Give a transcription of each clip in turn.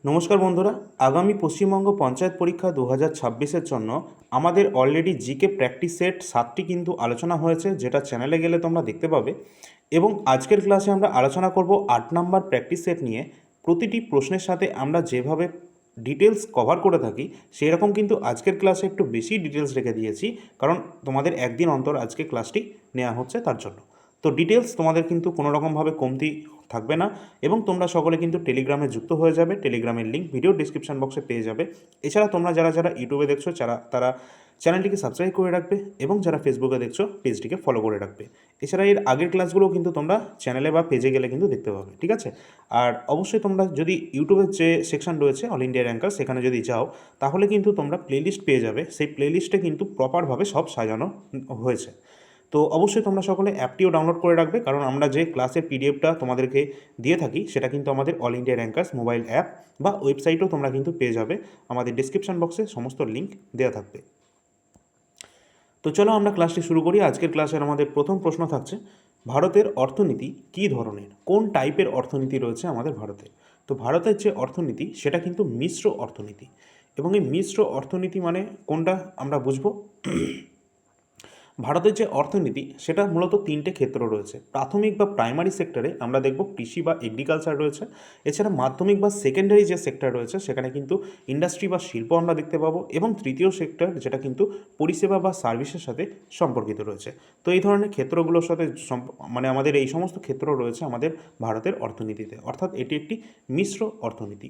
নমস্কার বন্ধুরা, আগামী পশ্চিমবঙ্গ পঞ্চায়েত পরীক্ষা 2026-এর জন্য আমাদের অলরেডি জিকে প্র্যাকটিস সেট 7টি কিন্তু আলোচনা হয়েছে, যেটা চ্যানেলে গেলে তোমরা দেখতে পাবে। এবং আজকের ক্লাসে আমরা আলোচনা করব 8 নম্বর প্র্যাকটিস সেট নিয়ে। প্রতিটি প্রশ্নের সাথে আমরা যেভাবে ডিটেলস কভার করে থাকি সেই রকম কিন্তু আজকের ক্লাসে একটু বেশি ডিটেলস রেখে দিয়েছি, কারণ তোমাদের একদিন অন্তর আজকে ক্লাসটি নেওয়া হচ্ছে তার জন্য। তো ডিটেলস তোমাদের কিন্তু কোনো রকমভাবে কমতি থাকবে না, এবং তোমরা সকলে কিন্তু টেলিগ্রামে যুক্ত হয়ে যাবে। টেলিগ্রামের লিঙ্ক ভিডিও ডিসক্রিপশন বক্সে পেয়ে যাবে। এছাড়া তোমরা যারা ইউটিউবে দেখছো তারা চ্যানেলটিকে সাবস্ক্রাইব করে রাখবে, এবং যারা ফেসবুকে দেখছো পেজটিকে ফলো করে রাখবে। এছাড়া এর আগের ক্লাসগুলো কিন্তু তোমরা চ্যানেলে বা পেজে গেলে কিন্তু দেখতে পাবে, ঠিক আছে? আর অবশ্যই তোমরা যদি ইউটিউবের যে সেকশন রয়েছে অল ইন্ডিয়া র্যাঙ্কার, সেখানে যদি যাও তাহলে কিন্তু তোমরা প্লেলিস্ট পেয়ে যাবে। সেই প্লেলিস্টে কিন্তু প্রপারভাবে সব সাজানো হয়েছে। তো অবশ্যই তোমরা সকলে অ্যাপটিও ডাউনলোড করে রাখবে, কারণ আমরা যে ক্লাসের পিডিএফটা তোমাদেরকে দিয়ে থাকি সেটা কিন্তু আমাদের all India rankers mobile app বা ওয়েবসাইটেও তোমরা কিন্তু পেয়ে যাবে। আমাদের ডিসক্রিপশন বক্সে সমস্ত লিঙ্ক দেওয়া থাকবে। তো চলো আমরা ক্লাসটি শুরু করি। আজকের ক্লাসের আমাদের প্রথম প্রশ্ন থাকছে, ভারতের অর্থনীতি কী ধরনের, কোন টাইপের অর্থনীতি রয়েছে আমাদের ভারতে? তো ভারতের যে অর্থনীতি সেটা কিন্তু মিশ্র অর্থনীতি। এবং এই মিশ্র অর্থনীতি মানে কোনটা আমরা বুঝবো। ভারতের যে অর্থনীতি সেটা মূলত তিনটে ক্ষেত্র রয়েছে। প্রাথমিক বা প্রাইমারি সেক্টরে আমরা দেখব কৃষি বা এগ্রিকালচার রয়েছে। এছাড়া মাধ্যমিক বা সেকেন্ডারি যে সেক্টর রয়েছে সেখানে কিন্তু ইন্ডাস্ট্রি বা শিল্প আমরা দেখতে পাবো। এবং তৃতীয় সেক্টর যেটা কিন্তু পরিষেবা বা সার্ভিসের সাথে সম্পর্কিত রয়েছে। তো এই ধরনের ক্ষেত্রগুলোর সাথে মানে আমাদের এই সমস্ত ক্ষেত্র রয়েছে আমাদের ভারতের অর্থনীতিতে, অর্থাৎ এটি একটি মিশ্র অর্থনীতি।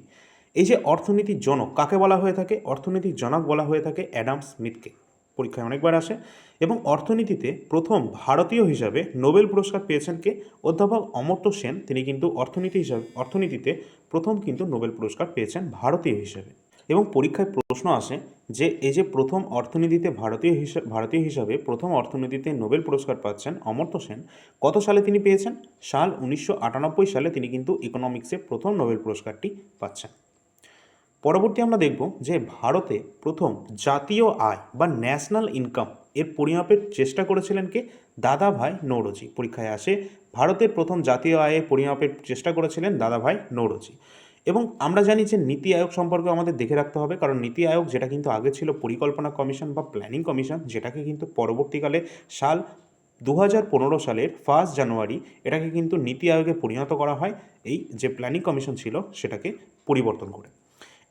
এই যে অর্থনীতির জনক কাকে বলা হয়ে থাকে? অর্থনীতির জনক বলা হয়ে থাকে অ্যাডাম স্মিথকে। পরীক্ষায় অনেকবার আসে। এবং অর্থনীতিতে প্রথম ভারতীয় হিসাবে নোবেল পুরস্কার পেয়েছেন কে? অধ্যাপক অমর্ত্য সেন। তিনি কিন্তু অর্থনীতিতে প্রথম কিন্তু নোবেল পুরস্কার পেয়েছেন ভারতীয় হিসাবে। এবং পরীক্ষায় প্রশ্ন আসে যে এই যে প্রথম অর্থনীতিতে ভারতীয় হিসাবে প্রথম অর্থনীতিতে নোবেল পুরস্কার পাচ্ছেন অমর্ত্য সেন, কত সালে তিনি পেয়েছেন? সাল 1998 সালে তিনি কিন্তু ইকোনমিক্সে প্রথম নোবেল পুরস্কারটি পাচ্ছেন। পরবর্তী আমরা দেখব যে ভারতে প্রথম জাতীয় আয় বা ন্যাশনাল ইনকাম এর পরিমাপের চেষ্টা করেছিলেন কে? দাদাভাই নৌরোজি। পরীক্ষায় আসে ভারতের প্রথম জাতীয় আয়ের পরিমাপের চেষ্টা করেছিলেন দাদাভাই নৌরোজি। এবং আমরা জানি যে নীতি আয়োগ সম্পর্কে আমাদের দেখে রাখতে হবে, কারণ নীতি আয়োগ যেটা কিন্তু আগে ছিল পরিকল্পনা কমিশন বা প্ল্যানিং কমিশন, যেটাকে কিন্তু পরবর্তীকালে সাল 2015 সালের 1 জানুয়ারি এটাকে কিন্তু নীতি আয়োগে পরিণত করা হয়। এই যে প্ল্যানিং কমিশন ছিল সেটাকে পরিবর্তন করে।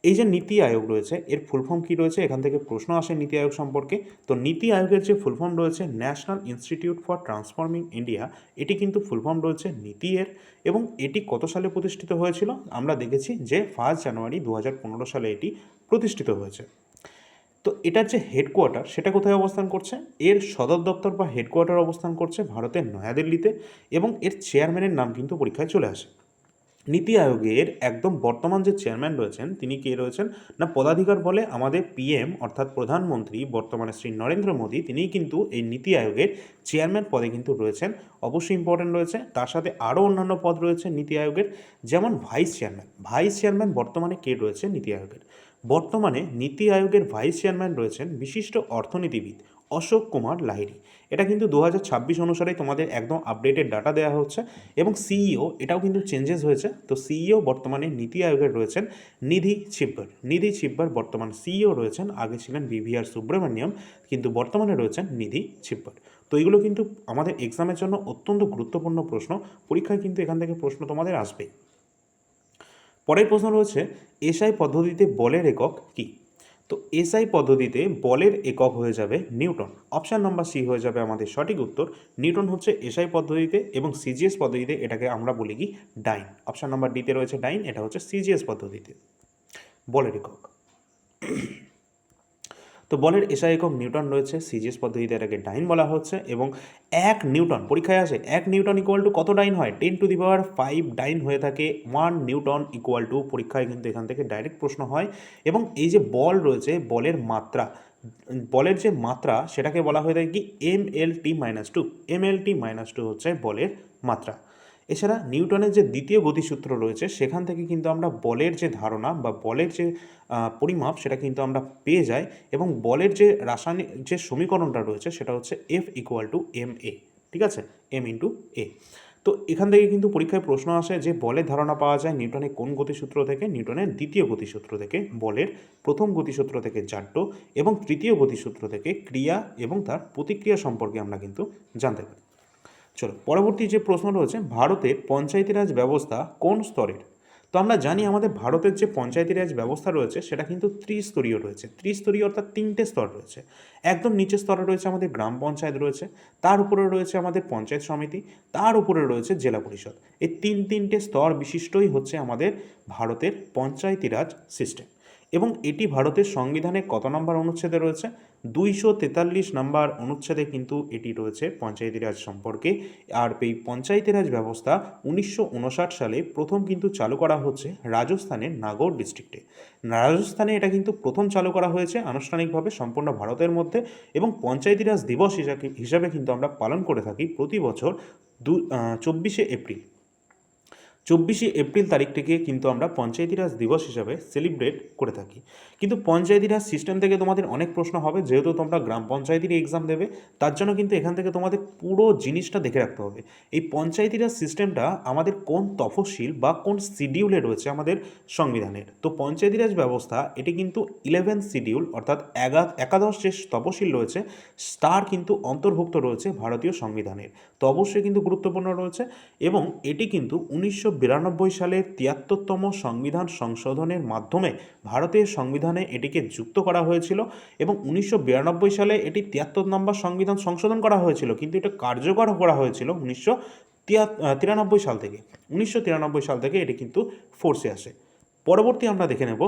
এই যে নীতি আয়োগ রয়েছে এর ফুল ফর্ম কী রয়েছে? এখান থেকে প্রশ্ন আসে নীতি আয়োগ সম্পর্কে। তো নীতি আয়োগের যে ফুল ফর্ম রয়েছে national institute for transforming India, এটি কিন্তু ফুল ফর্ম রয়েছে নীতি এর। এবং এটি কত সালে প্রতিষ্ঠিত হয়েছিল? আমরা দেখেছি যে 1 জানুয়ারি 2015 সালে এটি প্রতিষ্ঠিত হয়েছে। তো এটার যে হেডকোয়ার্টার সেটা কোথায় অবস্থান করছে? এর সদর দপ্তর বা হেডকোয়ার্টার অবস্থান করছে ভারতের নয়াদিল্লিতে। এবং এর চেয়ারম্যানের নাম কিন্তু পরীক্ষায় চলে আসে। নীতি আয়োগের একদম বর্তমান যে চেয়ারম্যান রয়েছেন তিনি কে রয়েছেন না, পদাধিকার বলে আমাদের পিএম অর্থাৎ প্রধানমন্ত্রী বর্তমানে শ্রী নরেন্দ্র মোদী, তিনিই কিন্তু এই নীতি আয়োগের চেয়ারম্যান পদে কিন্তু রয়েছেন। অবশ্যই ইম্পর্টেন্ট রয়েছে। তার সাথে আরও অন্যান্য পদ রয়েছে নীতি আয়োগের, যেমন ভাইস চেয়ারম্যান বর্তমানে কে রয়েছে নীতি আয়োগের? বর্তমানে নীতি আয়োগের ভাইস চেয়ারম্যান রয়েছেন বিশিষ্ট অর্থনীতিবিদ অশোক কুমার লাহিড়ী। এটা কিন্তু 2026 অনুসারে তোমাদের একদম আপডেটেড ডাটা দেওয়া হচ্ছে। এবং সিইও এটাও কিন্তু চেঞ্জেস হয়েছে। তো সিইও বর্তমানে নীতি আয়োগের রয়েছেন নিধি ছিব্বার বর্তমান সিইও রয়েছেন। আগে ছিলেন বিভিআর সুব্রমণিয়ম, কিন্তু বর্তমানে রয়েছেন নিধি ছিব্বার। তো এগুলো কিন্তু আমাদের এক্সামের জন্য অত্যন্ত গুরুত্বপূর্ণ প্রশ্ন। পরীক্ষায় কিন্তু এখান থেকে প্রশ্ন তোমাদের আসবেই। পরের প্রশ্ন রয়েছে, এসআই পদ্ধতিতে বলের একক কী? তো এসআই পদ্ধতিতে বলের একক হয়ে যাবে নিউটন। অপশান নাম্বার সি হয়ে যাবে আমাদের সঠিক উত্তর। নিউটন হচ্ছে এসআই পদ্ধতিতে, এবং সিজিএস পদ্ধতিতে এটাকে আমরা বলি কি ডাইন। অপশান নাম্বার ডিতে রয়েছে ডাইন, এটা হচ্ছে সিজিএস পদ্ধতিতে বলের একক। তো বলের এসআই একক নিউটন রয়েছে, সিজিএস পদ্ধতিতে এটাকে ডাইন বলা হচ্ছে। এবং 1 নিউটন পরীক্ষায় আসে, 1 নিউটন ইকুয়াল টু কত ডাইন হয়? 10⁵ ডাইন হয়ে থাকে। 1 নিউটন ইকুয়াল টু, পরীক্ষায় কিন্তু এখান থেকে ডাইরেক্ট প্রশ্ন হয়। এবং এই যে বল রয়েছে বলের যে মাত্রা সেটাকে বলা হয়ে থাকে কি mlt-2। mlt-2 হচ্ছে বলের মাত্রা। এছাড়া নিউটনের যে দ্বিতীয় গতিসূত্র রয়েছে সেখান থেকে কিন্তু আমরা বলের যে ধারণা বা বলের যে পরিমাপ সেটা কিন্তু আমরা পেয়ে যাই। এবং বলের যে রাসায়নিক যে সমীকরণটা রয়েছে সেটা হচ্ছে F = ma, ঠিক আছে, m × a। তো এখান থেকে কিন্তু পরীক্ষায় প্রশ্ন আসে যে বলের ধারণা পাওয়া যায় নিউটনের কোন গতিসূত্র থেকে? নিউটনের দ্বিতীয় গতিসূত্র থেকে। বলের প্রথম গতিসূত্র থেকে জাড্য এবং তৃতীয় গতিসূত্র থেকে ক্রিয়া এবং তার প্রতিক্রিয়া সম্পর্কে আমরা কিন্তু জানতে পারি। চলো পরবর্তী যে প্রশ্ন রয়েছে, ভারতের পঞ্চায়েতি রাজ ব্যবস্থা কোন স্তরের? তো আমরা জানি আমাদের ভারতের যে পঞ্চায়েতি রাজ ব্যবস্থা রয়েছে সেটা কিন্তু ত্রিস্তরীয় রয়েছে। ত্রিস্তরীয় অর্থাৎ তিনটে স্তর রয়েছে। একদম নিচের স্তরে রয়েছে আমাদের গ্রাম পঞ্চায়েত রয়েছে, তার উপরে রয়েছে আমাদের পঞ্চায়েত সমিতি, তার উপরে রয়েছে জেলা পরিষদ। এই তিনটে স্তর বিশিষ্টই হচ্ছে আমাদের ভারতের পঞ্চায়েতি রাজ সিস্টেম। এবং এটি ভারতের সংবিধানের কত নম্বর অনুচ্ছেদে রয়েছে? 243 নম্বর অনুচ্ছেদে কিন্তু এটি রয়েছে পঞ্চায়েতি রাজ সম্পর্কে। আর এই পঞ্চায়েতি রাজ ব্যবস্থা 1959 সালে প্রথম কিন্তু চালু করা হচ্ছে রাজস্থানের নাগৌর ডিস্ট্রিক্টে। রাজস্থানে এটা কিন্তু প্রথম চালু করা হয়েছে আনুষ্ঠানিকভাবে সম্পূর্ণ ভারতের মধ্যে। এবং পঞ্চায়েতি রাজ দিবস হিসাবে কিন্তু আমরা পালন করে থাকি প্রতি বছর 24শে এপ্রিল। 24শে এপ্রিল তারিখটিকে কিন্তু আমরা পঞ্চায়েতি রাজ দিবস হিসাবে সেলিব্রেট করে থাকি। কিন্তু পঞ্চায়েতি রাজ সিস্টেম থেকে তোমাদের অনেক প্রশ্ন হবে, যেহেতু তোমরা গ্রাম পঞ্চায়েতের এক্সাম দেবে, তার জন্য কিন্তু এখান থেকে তোমাদের পুরো জিনিসটা দেখে রাখতে হবে। এই পঞ্চায়েতি রাজ সিস্টেমটা আমাদের কোন তফসিল বা কোন শিডিউলে রয়েছে আমাদের সংবিধানের? তো পঞ্চায়েতি রাজ ব্যবস্থা এটি কিন্তু 11 শিডিউল অর্থাৎ একাদশ যে তফসিল রয়েছে তার কিন্তু অন্তর্ভুক্ত রয়েছে ভারতীয় সংবিধানের। তো অবশ্যই কিন্তু গুরুত্বপূর্ণ রয়েছে। এবং এটি কিন্তু 1992 সালের 73তম সংবিধান সংশোধনের মাধ্যমে ভারতের সংবিধানে এটিকে যুক্ত করা হয়েছিল। এবং 1992 সালে এটি 73 নম্বর সংবিধান সংশোধন করা হয়েছিল, কিন্তু এটা কার্যকর করা হয়েছিল 1993 সাল থেকে। 1993 সাল থেকে এটি কিন্তু ফোর্সে আসে। পরবর্তী আমরা দেখে নেব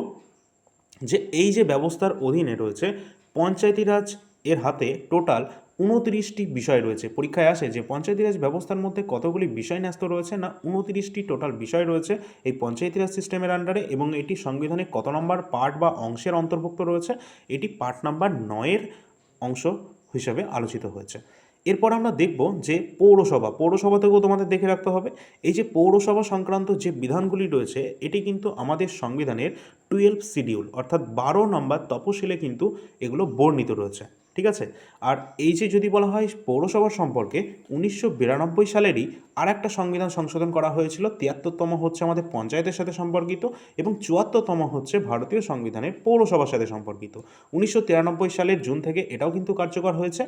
যে এই যে ব্যবস্থার অধীনে রয়েছে পঞ্চায়েতি রাজ, এর হাতে টোটাল 29টি বিষয় রয়েছে। পরীক্ষায় আসে যে পঞ্চায়েতি রাজ ব্যবস্থার মধ্যে কতগুলি বিষয় ন্যস্ত রয়েছে? না 29টি টোটাল বিষয় রয়েছে এই পঞ্চায়েতি রাজ সিস্টেমের আন্ডারে। এবং এটি সংবিধানে কত নম্বর পার্ট বা অংশের অন্তর্ভুক্ত রয়েছে? এটি পার্ট নাম্বার 9-এর অংশ হিসাবে আলোচিত হয়েছে। এরপর আমরা দেখব যে পৌরসভা থেকেও তোমাদের দেখে রাখতে হবে। এই যে পৌরসভা সংক্রান্ত যে বিধানগুলি রয়েছে এটি কিন্তু আমাদের সংবিধানের 12 শিডিউল অর্থাৎ 12 নম্বর তপশিলে কিন্তু এগুলো বর্ণিত রয়েছে। ঠিক আছে। আর এই যে যদি বলা হয় পৌরসভা সম্পর্কে, 1992 সালেরই আর একটা সংবিধান সংশোধন করা হয়েছিল। 73তম হচ্ছে আমাদের পঞ্চায়েতের সাথে সম্পর্কিত এবং 74তম হচ্ছে ভারতীয় সংবিধানের পৌরসভার সাথে সম্পর্কিত। 1993 সালের জুন থেকে এটাও কিন্তু কার্যকর হয়েছে।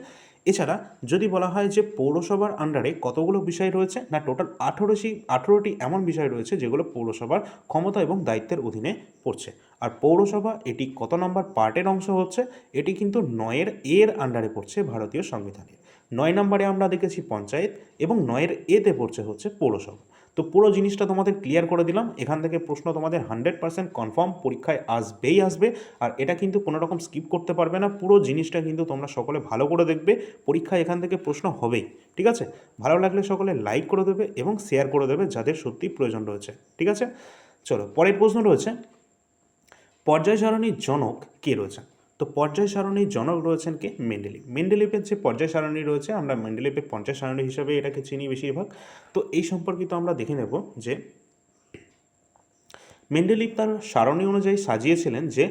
এছাড়া যদি বলা হয় যে পৌরসভার আন্ডারে কতগুলো বিষয় রয়েছে, না টোটাল 18টি এমন বিষয় রয়েছে যেগুলো পৌরসভার ক্ষমতা এবং দায়িত্বের অধীনে পড়ছে। আর পৌরসভা এটি কত নম্বর পার্টের অংশ হচ্ছে? এটি কিন্তু 9-এর আন্ডারে পড়ছে ভারতীয় সংবিধানে। 9 নম্বরে আমরা দেখেছি পঞ্চায়েত এবং 9-এতে পড়ছে হচ্ছে পৌরসভা। তো পুরো জিনিসটা তোমাদের ক্লিয়ার করে দিলাম। এখান থেকে প্রশ্ন তোমাদের 100% কনফার্ম পরীক্ষায় আসবেই আসবে। আর এটা কিন্তু কোনো রকম স্কিপ করতে পারবে না। পুরো জিনিসটা কিন্তু তোমরা সকলে ভালো করে দেখবে, পরীক্ষায় এখান থেকে প্রশ্ন হবেই। ঠিক আছে। ভালো লাগলে সকলে লাইক করে দেবে এবং শেয়ার করে দেবে যাদের সত্যি প্রয়োজন রয়েছে। ঠিক আছে। চলো পরের প্রশ্ন রয়েছে, পর্যায় সারণীর জনক কে রয়েছেন? তো পর্যায় সারণীর জনক রয়েছেন কে? মেন্ডেলিভ। মেন্ডেলিভের যে পর্যায় সারণী রয়েছে আমরা মেন্ডেলিভের পর্যায় সারণী হিসাবে এটাকে চিনি বেশিরভাগ। তো এই সম্পর্কিত আমরা দেখে নেব যে মেন্ডেলিভ তার সারণী অনুযায়ী সাজিয়েছিলেন যে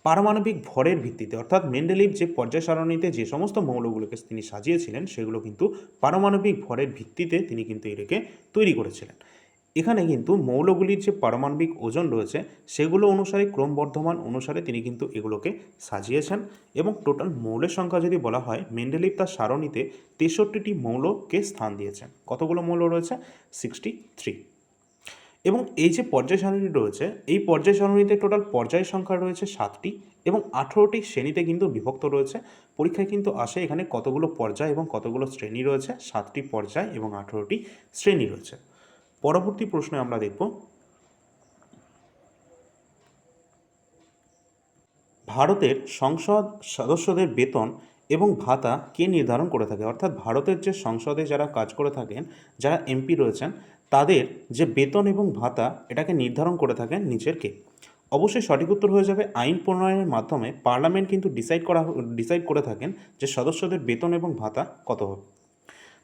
পারমাণবিক ভরের ভিত্তিতে, অর্থাৎ মেন্ডেলিভ যে পর্যায় সারণীতে যে সমস্ত মৌলগুলোকে তিনি সাজিয়েছিলেন সেগুলো কিন্তু পারমাণবিক ভরের ভিত্তিতে তিনি কিন্তু এটাকে তৈরি করেছিলেন। এখানে কিন্তু মৌলগুলির যে পারমাণবিক ওজন রয়েছে সেগুলো অনুসারে ক্রমবর্ধমান অনুসারে তিনি কিন্তু এগুলোকে সাজিয়েছেন। এবং টোটাল মৌলের সংখ্যা যদি বলা হয়, মেন্ডেলিভ তার সারণীতে 63টি মৌলকে স্থান দিয়েছেন। কতগুলো মৌল রয়েছে? 63। এবং এই যে পর্যায় সারণী রয়েছে এই পর্যায় সারণীতে টোটাল পর্যায় সংখ্যা রয়েছে 7টি এবং 18টি শ্রেণীতে কিন্তু বিভক্ত রয়েছে। পরীক্ষায় কিন্তু আসে এখানে কতগুলো পর্যায় এবং কতগুলো শ্রেণী রয়েছে? 7টি পর্যায় এবং 18টি শ্রেণী রয়েছে। পরবর্তী প্রশ্নে আমরা দেখব ভারতের সংসদ সদস্যদের বেতন এবং ভাতা কে নির্ধারণ করে থাকে? অর্থাৎ ভারতের যে সংসদে যারা কাজ করে থাকেন, যারা এমপি রয়েছেন, তাদের যে বেতন এবং ভাতা এটাকে নির্ধারণ করে থাকেন নিচের কে? অবশ্যই সঠিক উত্তর হয়ে যাবে আইন প্রণয়নের মাধ্যমে পার্লামেন্ট কিন্তু ডিসাইড করে থাকেন যে সদস্যদের বেতন এবং ভাতা কত হবে।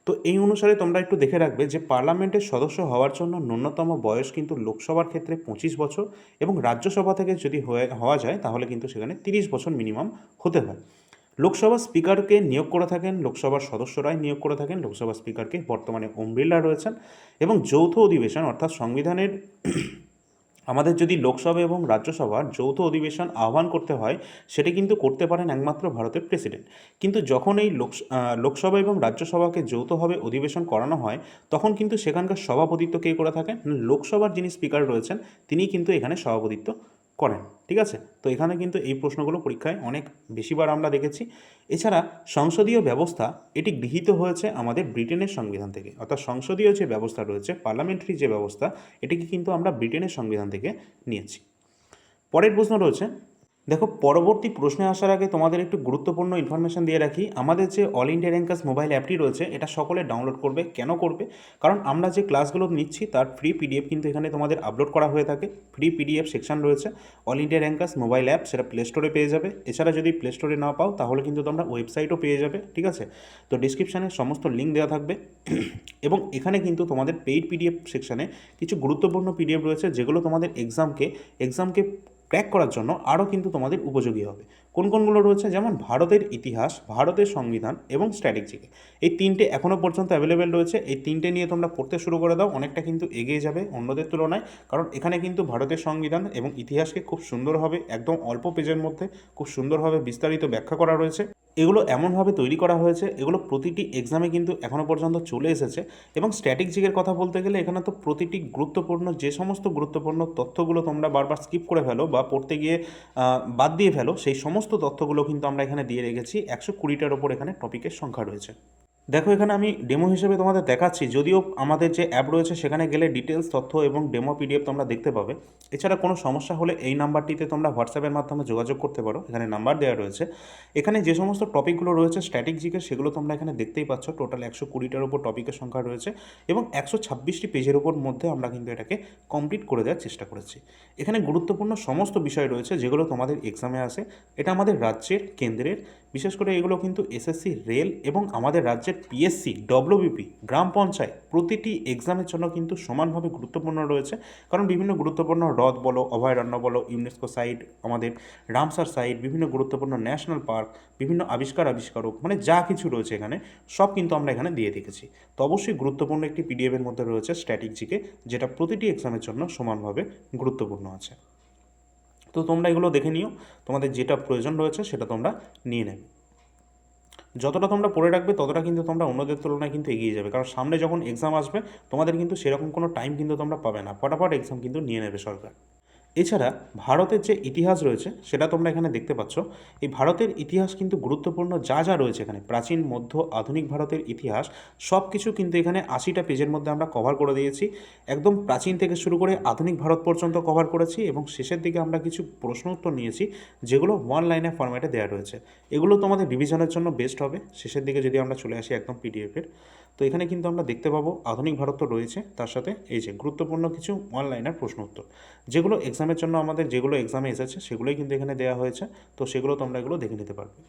তো এই অনুসারে তোমরা একটু দেখে রাখবে যে পার্লামেন্টের সদস্য হওয়ার জন্য ন্যূনতম বয়স কিন্তু লোকসভার ক্ষেত্রে 25 বছর এবং রাজ্যসভা থেকে যদি হওয়া যায় তাহলে কিন্তু সেখানে 30 বছর মিনিমাম হতে হয়। লোকসভা স্পিকারকে নিয়োগ করে থাকেন লোকসভার সদস্যরাই নিয়োগ করে থাকেন লোকসভা স্পিকারকে, বর্তমানে ওম বিড়লা রয়েছেন। এবং যৌথ অধিবেশন অর্থাৎ সংবিধানের আমাদের যদি লোকসভা এবং রাজ্যসভার যৌথ অধিবেশন আহ্বান করতে হয়, সেটা কিন্তু করতে পারেন একমাত্র ভারতের প্রেসিডেন্ট। কিন্তু যখন এই লোকসভা এবং রাজ্যসভাকে যৌথভাবে অধিবেশন করানো হয়, তখন কিন্তু সেখানকার সভাপতিত্ব কে করে থাকেন? লোকসভার যিনি স্পিকার রয়েছেন তিনিই কিন্তু এখানে সভাপতিত্ব করেন। ঠিক আছে, তো এখানে কিন্তু এই প্রশ্নগুলো পরীক্ষায় অনেক বেশিবার আমরা দেখেছি। এছাড়া সংসদীয় ব্যবস্থা এটি গৃহীত হয়েছে আমাদের ব্রিটেনের সংবিধান থেকে, অর্থাৎ সংসদীয় যে ব্যবস্থা রয়েছে, পার্লামেন্টারি যে ব্যবস্থা, এটিকে কিন্তু আমরা ব্রিটেনের সংবিধান থেকে নিয়েছি। পরের প্রশ্ন রয়েছে, দেখো পরবর্তী প্রশ্নে আসার আগে তোমাদের একটু গুরুত্বপূর্ণ ইনফরমেশন দিয়ে রাখি। আমাদের যে অল ইন্ডিয়া র্যাঙ্কার্স মোবাইল অ্যাপটি রয়েছে, এটা সকলে ডাউনলোড করবে। কেন করবে? কারণ আমরা যে ক্লাসগুলো নিচ্ছি তার ফ্রি পিডিএফ কিন্তু এখানে তোমাদের আপলোড করা হয়ে থাকে। ফ্রি পিডিএফ সেকশন রয়েছে all India rankers mobile app, সেটা প্লে স্টোরে পেয়ে যাবে। এছাড়া যদি প্লে স্টোরে না পাও তাহলে কিন্তু তোমরা ওয়েবসাইটও পেয়ে যাবে। ঠিক আছে, তো ডিসক্রিপশানে সমস্ত লিঙ্ক দেওয়া থাকবে। এবং এখানে কিন্তু তোমাদের পেইড পিডিএফ সেকশানে কিছু গুরুত্বপূর্ণ পিডিএফ রয়েছে, যেগুলো তোমাদের এক্সামকে ক্র্যাক করার জন্য আরও কিন্তু তোমাদের উপযোগী হবে। কোন কোনগুলো রয়েছে? যেমন ভারতের ইতিহাস, ভারতের সংবিধান এবং স্ট্র্যাটেজিকে, এই তিনটে এখনও পর্যন্ত অ্যাভেলেবেল রয়েছে। এই তিনটে নিয়ে তোমরা পড়তে শুরু করে দাও, অনেকটা কিন্তু এগিয়ে যাবে অন্যদের তুলনায়। কারণ এখানে কিন্তু ভারতের সংবিধান এবং ইতিহাসকে খুব সুন্দরভাবে, একদম অল্প পেজের মধ্যে খুব সুন্দরভাবে বিস্তারিত ব্যাখ্যা করা রয়েছে। এগুলো এমনভাবে তৈরি করা হয়েছে, এগুলো প্রতিটি এক্সামে কিন্তু এখনও পর্যন্ত চলে এসেছে। এবং স্ট্র্যাটেজিকের কথা বলতে গেলে এখানে তো প্রতিটি গুরুত্বপূর্ণ, যে সমস্ত গুরুত্বপূর্ণ তথ্যগুলো তোমরা বারবার স্কিপ করে ফেলো বা পড়তে গিয়ে বাদ দিয়ে ফেলো, সেই সমস্ত তথ্যগুলো কিন্তু আমরা এখানে দিয়ে রেখেছি। 120টার ওপর এখানে টপিকের সংখ্যা রয়েছে। দেখো এখানে আমি ডেমো হিসেবে তোমাদের দেখাচ্ছি, যদিও আমাদের যে অ্যাপ রয়েছে সেখানে গেলে ডিটেলস তথ্য এবং ডেমো পিডিএফ তোমরা দেখতে পাবে। এছাড়া কোনো সমস্যা হলে এই নাম্বারটিতে তোমরা হোয়াটসঅ্যাপের মাধ্যমে যোগাযোগ করতে পারো, এখানে নাম্বার দেওয়া রয়েছে। এখানে যে সমস্ত টপিকগুলো রয়েছে স্ট্র্যাটেজিকের, সেগুলো তোমরা এখানে দেখতেই পাচ্ছ। টোটাল 120টার উপর টপিকের সংখ্যা রয়েছে এবং 126টি পেজের উপর মধ্যে আমরা কিন্তু এটাকে কমপ্লিট করে দেওয়ার চেষ্টা করেছি। এখানে গুরুত্বপূর্ণ সমস্ত বিষয় রয়েছে যেগুলো তোমাদের এক্সামে আসে। এটা আমাদের রাজ্যের, কেন্দ্রের, বিশেষ করে এগুলো কিন্তু এসএসসি, রেল এবং আমাদের রাজ্যের পিএসসি, ডব্লিউবিপি, গ্রাম পঞ্চায়েত, প্রতিটি এক্সামের জন্য কিন্তু সমানভাবে গুরুত্বপূর্ণ রয়েছে। কারণ বিভিন্ন গুরুত্বপূর্ণ হ্রদ বলো, অভয়ারণ্য বলো, ইউনেস্কো সাইট, আমাদের রামসার সাইট, বিভিন্ন গুরুত্বপূর্ণ ন্যাশনাল পার্ক, বিভিন্ন আবিষ্কারক, মানে যা কিছু রয়েছে এখানে সব কিন্তু আমরা এখানে দিয়ে রেখেছি। তো অবশ্যই গুরুত্বপূর্ণ একটি পিডিএফের মধ্যে রয়েছে স্ট্র্যাটেজিকে, যেটা প্রতিটি এক্সামের জন্য সমানভাবে গুরুত্বপূর্ণ আছে। তো তোমরা এগুলো দেখে নিও, তোমাদের যেটা প্রয়োজন রয়েছে সেটা তোমরা নিয়ে নেবে। যতটা তোমরা পড়ে রাখবে ততটা কিন্তু তোমরা অন্যদের তুলনায় কিন্তু এগিয়ে যাবে। কারণ সামনে যখন এক্সাম আসবে তোমাদের কিন্তু সেরকম কোনো টাইম কিন্তু তোমরা পাবে না, ফটাফট এক্সাম কিন্তু নিয়ে নেবে সরকার। এছাড়া ভারতের যে ইতিহাস রয়েছে সেটা তোমরা এখানে দেখতে পাচ্ছ। এই ভারতের ইতিহাস কিন্তু গুরুত্বপূর্ণ যা যা রয়েছে এখানে, প্রাচীন, মধ্য, আধুনিক ভারতের ইতিহাস সব কিছু কিন্তু এখানে 80টা পেজের মধ্যে আমরা কভার করে দিয়েছি। একদম প্রাচীন থেকে শুরু করে আধুনিক ভারত পর্যন্ত কভার করেছি এবং শেষের দিকে আমরা কিছু প্রশ্ন উত্তর নিয়েছি যেগুলো ওয়ান লাইনের ফরম্যাটে দেওয়া রয়েছে। এগুলো তোমাদের রিভিশনের জন্য বেস্ট হবে। শেষের দিকে যদি আমরা চলে আসি একদম পিডিএফের, তো এখানে কিন্তু আমরা দেখতে পাবো আধুনিক ভারত তো রয়েছে, তার সাথে এই যে গুরুত্বপূর্ণ কিছু ওয়ান লাইনার প্রশ্ন উত্তর, যেগুলো এক্সামের জন্য আমাদের যেগুলো এক্সামে এসেছে সেগুলোই কিন্তু এখানে দেওয়া হয়েছে। তো সেগুলো তোমরা এগুলো দেখে নিতে পারবে।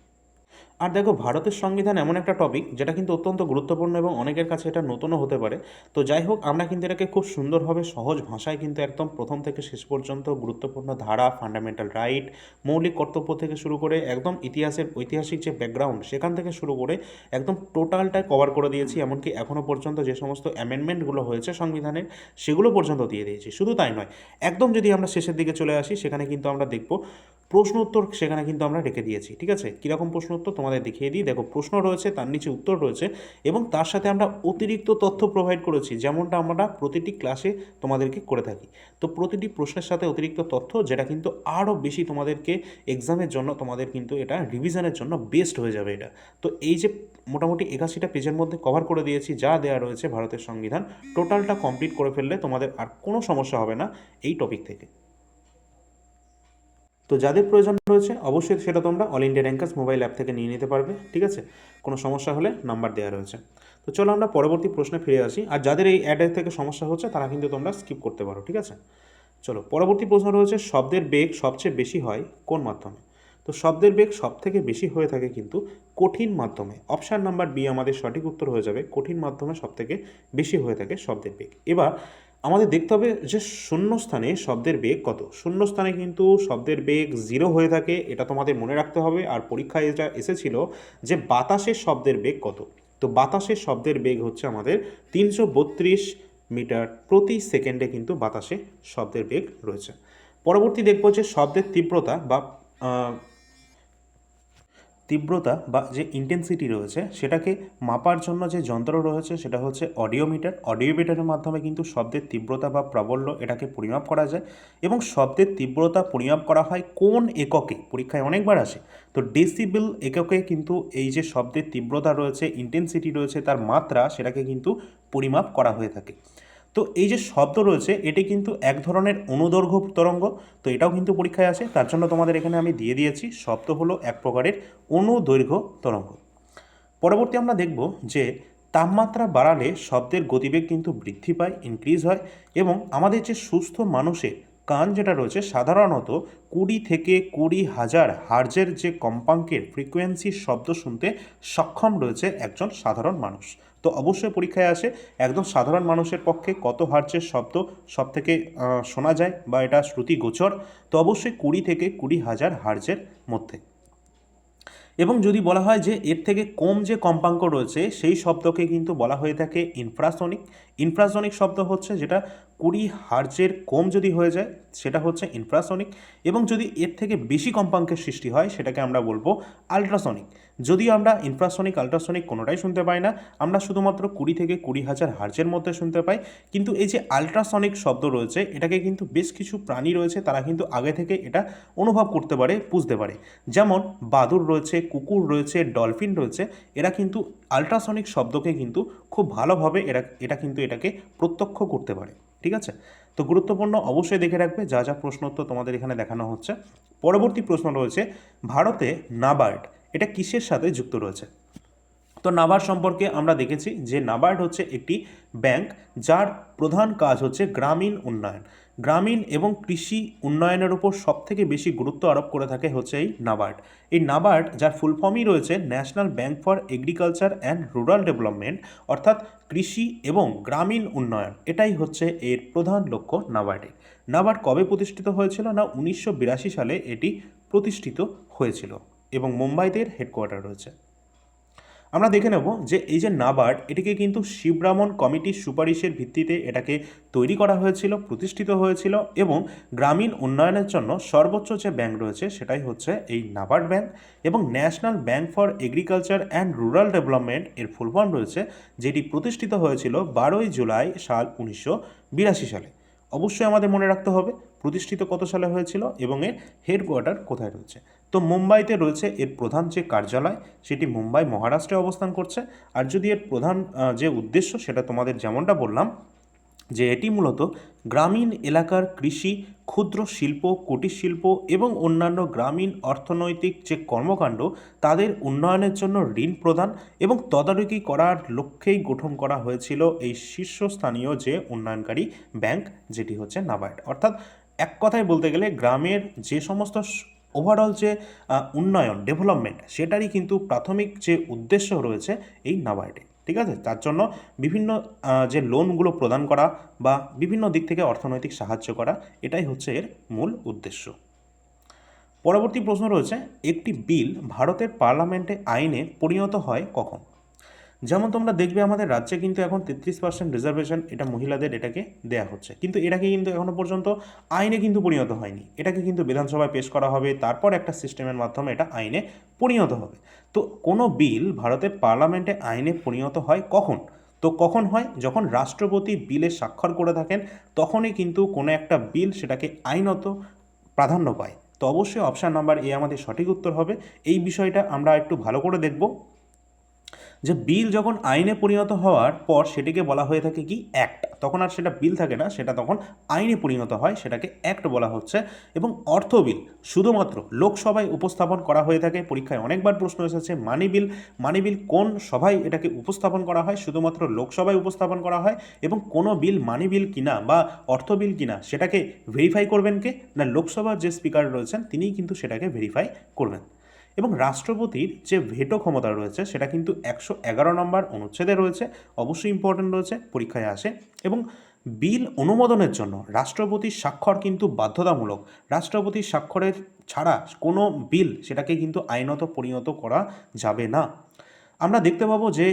আর দেখো ভারতের সংবিধান এমন একটা টপিক যেটা কিন্তু অত্যন্ত গুরুত্বপূর্ণ এবং অনেকের কাছে এটা নতুনও হতে পারে। তো যাই হোক, আমরা কিন্তু এটাকে খুব সুন্দরভাবে সহজ ভাষায় কিন্তু একদম প্রথম থেকে শেষ পর্যন্ত গুরুত্বপূর্ণ ধারা, ফান্ডামেন্টাল রাইট, মৌলিক কর্তব্য থেকে শুরু করে একদম ইতিহাসের ঐতিহাসিক যে ব্যাকগ্রাউন্ড সেখান থেকে শুরু করে একদম টোটালটাই কভার করে দিয়েছি। এমনকি এখনও পর্যন্ত যে সমস্ত অ্যামেন্ডমেন্টগুলো হয়েছে সংবিধানের সেগুলো পর্যন্ত দিয়ে দিয়েছি। শুধু তাই নয়, একদম যদি আমরা শেষের দিকে চলে আসি সেখানে কিন্তু আমরা দেখব প্রশ্ন উত্তর সেখানে কিন্তু আমরা রেখে দিয়েছি। ঠিক আছে, কীরকম প্রশ্ন উত্তর তোমাদের দেখিয়ে দিই। দেখো প্রশ্ন রয়েছে, তার নিচে উত্তর রয়েছে এবং তার সাথে আমরা অতিরিক্ত তথ্য প্রোভাইড করেছি, যেমনটা আমরা প্রতিটি ক্লাসে তোমাদেরকে করে থাকি। তো প্রতিটি প্রশ্নের সাথে অতিরিক্ত তথ্য, যেটা কিন্তু আরও বেশি তোমাদেরকে এক্সামের জন্য, তোমাদের কিন্তু এটা রিভিশনের জন্য বেস্ট হয়ে যাবে এটা। তো এই যে মোটামুটি 81টা পেজের মধ্যে কভার করে দিয়েছি যা দেওয়া রয়েছে ভারতের সংবিধান, টোটালটা কমপ্লিট করে ফেললে তোমাদের আর কোনো সমস্যা হবে না এই টপিক থেকে। তো যাদের প্রয়োজন রয়েছে অবশ্যই সেটা তোমরা all India rankers mobile app থেকে নিয়ে নিতে পারবে। ঠিক আছে, কোনো সমস্যা হলে নাম্বার দেওয়া রয়েছে। তো চলো আমরা পরবর্তী প্রশ্নে ফিরে আসি। আর যাদের এই অ্যাডের থেকে সমস্যা হচ্ছে তারা কিন্তু তোমরা স্কিপ করতে পারো। ঠিক আছে, চলো পরবর্তী প্রশ্ন রয়েছে, শব্দের বেগ সবচেয়ে বেশি হয় কোন মাধ্যমে? তো শব্দের বেগ সব থেকে বেশি হয়ে থাকে কিন্তু কঠিন মাধ্যমে। অপশান নাম্বার বি আমাদের সঠিক উত্তর হয়ে যাবে, কঠিন মাধ্যমে সব থেকে বেশি হয়ে থাকে শব্দের বেগ। এবার আমাদের দেখতে হবে যে শূন্যস্থানে শব্দের বেগ কত। শূন্যস্থানে কিন্তু শব্দের বেগ 0 হয়ে থাকে, এটা তোমাদের মনে রাখতে হবে। আর পরীক্ষায় এটা এসেছিল যে বাতাসের শব্দের বেগ কত। তো বাতাসের শব্দের বেগ হচ্ছে আমাদের 332 মিটার প্রতি সেকেন্ডে কিন্তু বাতাসে শব্দের বেগ রয়েছে। পরবর্তী দেখব যে শব্দের তীব্রতা বা যে ইন্টেন্সিটি রয়েছে সেটাকে মাপার জন্য যে যন্ত্র রয়েছে সেটা হচ্ছে অডিওমিটার। অডিওমিটারের মাধ্যমে কিন্তু শব্দের তীব্রতা বা প্রাবল্য এটাকে পরিমাপ করা যায়, এবং শব্দের তীব্রতা পরিমাপ করা হয় কোন এককে, পরীক্ষায় অনেকবার আসে। তো ডেসিবেল এককে কিন্তু এই যে শব্দের তীব্রতা রয়েছে, ইন্টেন্সিটি রয়েছে, তার মাত্রা সেটাকে কিন্তু পরিমাপ করা হয়ে থাকে। তো এই যে শব্দ রয়েছে এটি কিন্তু এক ধরনের অনুদৈর্ঘ্য তরঙ্গ। তো এটাও কিন্তু পরীক্ষায় আসে, তার জন্য তোমাদের এখানে আমি দিয়ে দিয়েছি শব্দ হলো এক প্রকারের অনুদৈর্ঘ্য তরঙ্গ। পরবর্তী আমরা দেখব যে তাপমাত্রা বাড়ালে শব্দের গতিবেগ কিন্তু বৃদ্ধি পায়, ইনক্রিজ হয়, এবং আমাদের যে সুস্থ মানুষের কান যেটা রয়েছে সাধারণত 20 থেকে 20,000 হার্জের যে কম্পাঙ্কের ফ্রিকোয়েন্সির শব্দ শুনতে সক্ষম রয়েছে একজন সাধারণ মানুষ। তো অবশ্যই পরীক্ষায় আসে একদম সাধারণ মানুষের পক্ষে কত হার্জের শব্দ সব থেকে শোনা যায় বা এটা শ্রুতিগোচর। তো অবশ্যই 20 থেকে 20,000 হার্জের মধ্যে। এবং যদি বলা হয় যে এর থেকে কম যে কম্পাঙ্ক রয়েছে সেই শব্দকে কিন্তু বলা হয়ে থাকে ইনফ্রাসনিক। ইনফ্রাসনিক শব্দ হচ্ছে যেটা 20 হার্জের কম যদি হয়ে যায় সেটা হচ্ছে ইনফ্রাসনিক, এবং যদি এর থেকে বেশি কম্পাঙ্কের সৃষ্টি হয় সেটাকে আমরা বলবো আলট্রাসনিক। যদিও আমরা ইনফ্রাসনিক আলট্রাসনিক কোনোটাই শুনতে পাই না, আমরা শুধুমাত্র 20 থেকে 20,000 হার্জের মধ্যে শুনতে পাই। কিন্তু এই যে আলট্রাসনিক শব্দ রয়েছে এটাকে কিন্তু বেশ কিছু প্রাণী রয়েছে তারা কিন্তু আগে থেকে এটা অনুভব করতে পারে, বুঝতে পারে। যেমন বাদুড় রয়েছে, কুকুর রয়েছে, ডলফিন রয়েছে, এরা কিন্তু আলট্রাসনিক শব্দকে কিন্তু খুব ভালোভাবে এটা কিন্তু এটাকে প্রত্যক্ষ করতে পারে। ঠিক আছে, তো গুরুত্বপূর্ণ, অবশ্যই দেখে রাখবে যা যা প্রশ্ন উত্তর তোমাদের এখানে দেখানো হচ্ছে। পরবর্তী প্রশ্ন রয়েছে ভারতে নাবার্ড এটা কিসের সাথে যুক্ত রয়েছে। তো নাবার্ড সম্পর্কে আমরা দেখেছি যে নাবার্ড হচ্ছে একটি ব্যাংক যার প্রধান কাজ হচ্ছে গ্রামীণ উন্নয়ন। গ্রামীণ এবং কৃষি উন্নয়নের উপর সবথেকে বেশি গুরুত্ব আরোপ করে থাকে হচ্ছে এই নাবার্ড। এই নাবার্ড যার ফুল ফর্মই রয়েছে national bank for agriculture and rural development, অর্থাৎ কৃষি এবং গ্রামীণ উন্নয়ন, এটাই হচ্ছে এর প্রধান লক্ষ্য নাবার্ডের। নাবার্ড কবে প্রতিষ্ঠিত হয়েছিল না 1982 সালে এটি প্রতিষ্ঠিত হয়েছিল, এবং মুম্বাইতে এর হেডকোয়ার্টার রয়েছে। আমরা দেখে নেব যে এই যে নাবার্ড এটিকে কিন্তু শিবরামন কমিটির সুপারিশের ভিত্তিতে এটাকে তৈরি করা হয়েছিল, প্রতিষ্ঠিত হয়েছিল, এবং গ্রামীণ উন্নয়নের জন্য সর্বোচ্চ যে ব্যাংক রয়েছে সেটাই হচ্ছে এই নাবার্ড ব্যাংক। এবং national bank for agriculture and rural development এর ফুল ফর্ম রয়েছে, যেটি প্রতিষ্ঠিত হয়েছিল 12ই জুলাই সাল 1982 সালে। অবশ্যই আমাদের মনে রাখতে হবে প্রতিষ্ঠিত কত সালে হয়েছিল এবং এর হেডকোয়ার্টার কোথায় রয়েছে। তো মুম্বাইতে রয়েছে এর প্রধান যে কার্যালয়, সেটি মুম্বাই মহারাষ্ট্রে অবস্থান করছে। আর যদি এর প্রধান যে উদ্দেশ্য সেটা তোমাদের যেমনটা বললাম যে এটি মূলত গ্রামীণ এলাকার কৃষি, ক্ষুদ্র শিল্প, কুটির শিল্প এবং অন্যান্য গ্রামীণ অর্থনৈতিক যে কর্মকাণ্ড তাদের উন্নয়নের জন্য ঋণ প্রদান এবং তদারকি করার লক্ষ্যেই গঠন করা হয়েছিল এই শীর্ষস্থানীয় যে উন্নয়নকারী ব্যাংক, যেটি হচ্ছে নাবার্ড। অর্থাৎ এক কথায় বলতে গেলে গ্রামের যে সমস্ত ওভারঅল যে উন্নয়ন ডেভেলপমেন্ট সেটারই কিন্তু প্রাথমিক যে উদ্দেশ্য রয়েছে এই নাবার্ডে। ঠিক আছে, তার জন্য বিভিন্ন যে লোনগুলো প্রদান করা বা বিভিন্ন দিক থেকে অর্থনৈতিক সাহায্য করা, এটাই হচ্ছে এর মূল উদ্দেশ্য। পরবর্তী প্রশ্ন রয়েছে একটি বিল ভারতের পার্লামেন্টে আইনে পরিণত হয় কখন। যেমন তোমরা দেখবে আমাদের রাজ্যে কিন্তু এখন 33% রিজার্ভেশন এটা মহিলাদের এটাকে দেয়া হচ্ছে, কিন্তু এটাকে কিন্তু এখনও পর্যন্ত আইনে কিন্তু পরিণত হয়নি। এটাকে কিন্তু বিধানসভায় পেশ করা হবে, তারপর একটা সিস্টেমের মাধ্যমে এটা আইনে পরিণত হবে। তো কোনো বিল ভারতের পার্লামেন্টে আইনে পরিণত হয় কখন? তো কখন হয়? যখন রাষ্ট্রপতি বিলে স্বাক্ষর করে থাকেন তখনই কিন্তু কোনো একটা বিল সেটাকে আইনত প্রাধান্য পায়। তো অবশ্যই অপশান নাম্বার এ আমাদের সঠিক উত্তর হবে। এই বিষয়টা আমরা একটু ভালো করে দেখব যে বিল যখন আইনে পরিণত হওয়ার পর সেটিকে বলা হয়ে থাকে কি অ্যাক্ট, তখন আর সেটা বিল থাকে না, সেটা তখন আইনে পরিণত হয়, সেটাকে অ্যাক্ট বলা হচ্ছে। এবং অর্থ বিল শুধুমাত্র লোকসভায় উপস্থাপন করা হয়ে থাকে। পরীক্ষায় অনেকবার প্রশ্ন এসেছে মানি বিল কোন সভায় এটাকে উপস্থাপন করা হয়? শুধুমাত্র লোকসভায় উপস্থাপন করা হয়। এবং কোনো বিল মানি বিল কিনা বা অর্থ বিল কিনা সেটাকে ভেরিফাই করবেন কে না, লোকসভার যে স্পিকার রয়েছেন তিনিই কিন্তু সেটাকে ভেরিফাই করবেন। এবং রাষ্ট্রপতির যে ভেটো ক্ষমতা রয়েছে সেটা কিন্তু 111 নম্বর অনুচ্ছেদে রয়েছে, অবশ্যই ইম্পর্টেন্ট রয়েছে, পরীক্ষায় আসে। এবং বিল অনুমোদনের জন্য রাষ্ট্রপতির স্বাক্ষর কিন্তু বাধ্যতামূলক। রাষ্ট্রপতির স্বাক্ষরের ছাড়া কোনো বিল সেটাকে কিন্তু আইনত পরিণত করা যাবে না। আমরা দেখতে পাবো যে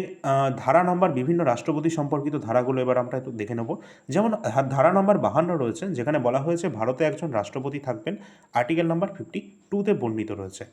ধারা নাম্বার বিভিন্ন রাষ্ট্রপতি সম্পর্কিত ধারাগুলো এবার আমরা একটু দেখে নেব। যেমন ধারা নাম্বার 52 রয়েছে, যেখানে বলা হয়েছে ভারতে একজন রাষ্ট্রপতি থাকবেন, আর্টিকেল নাম্বার 52-তে বর্ণিত রয়েছে।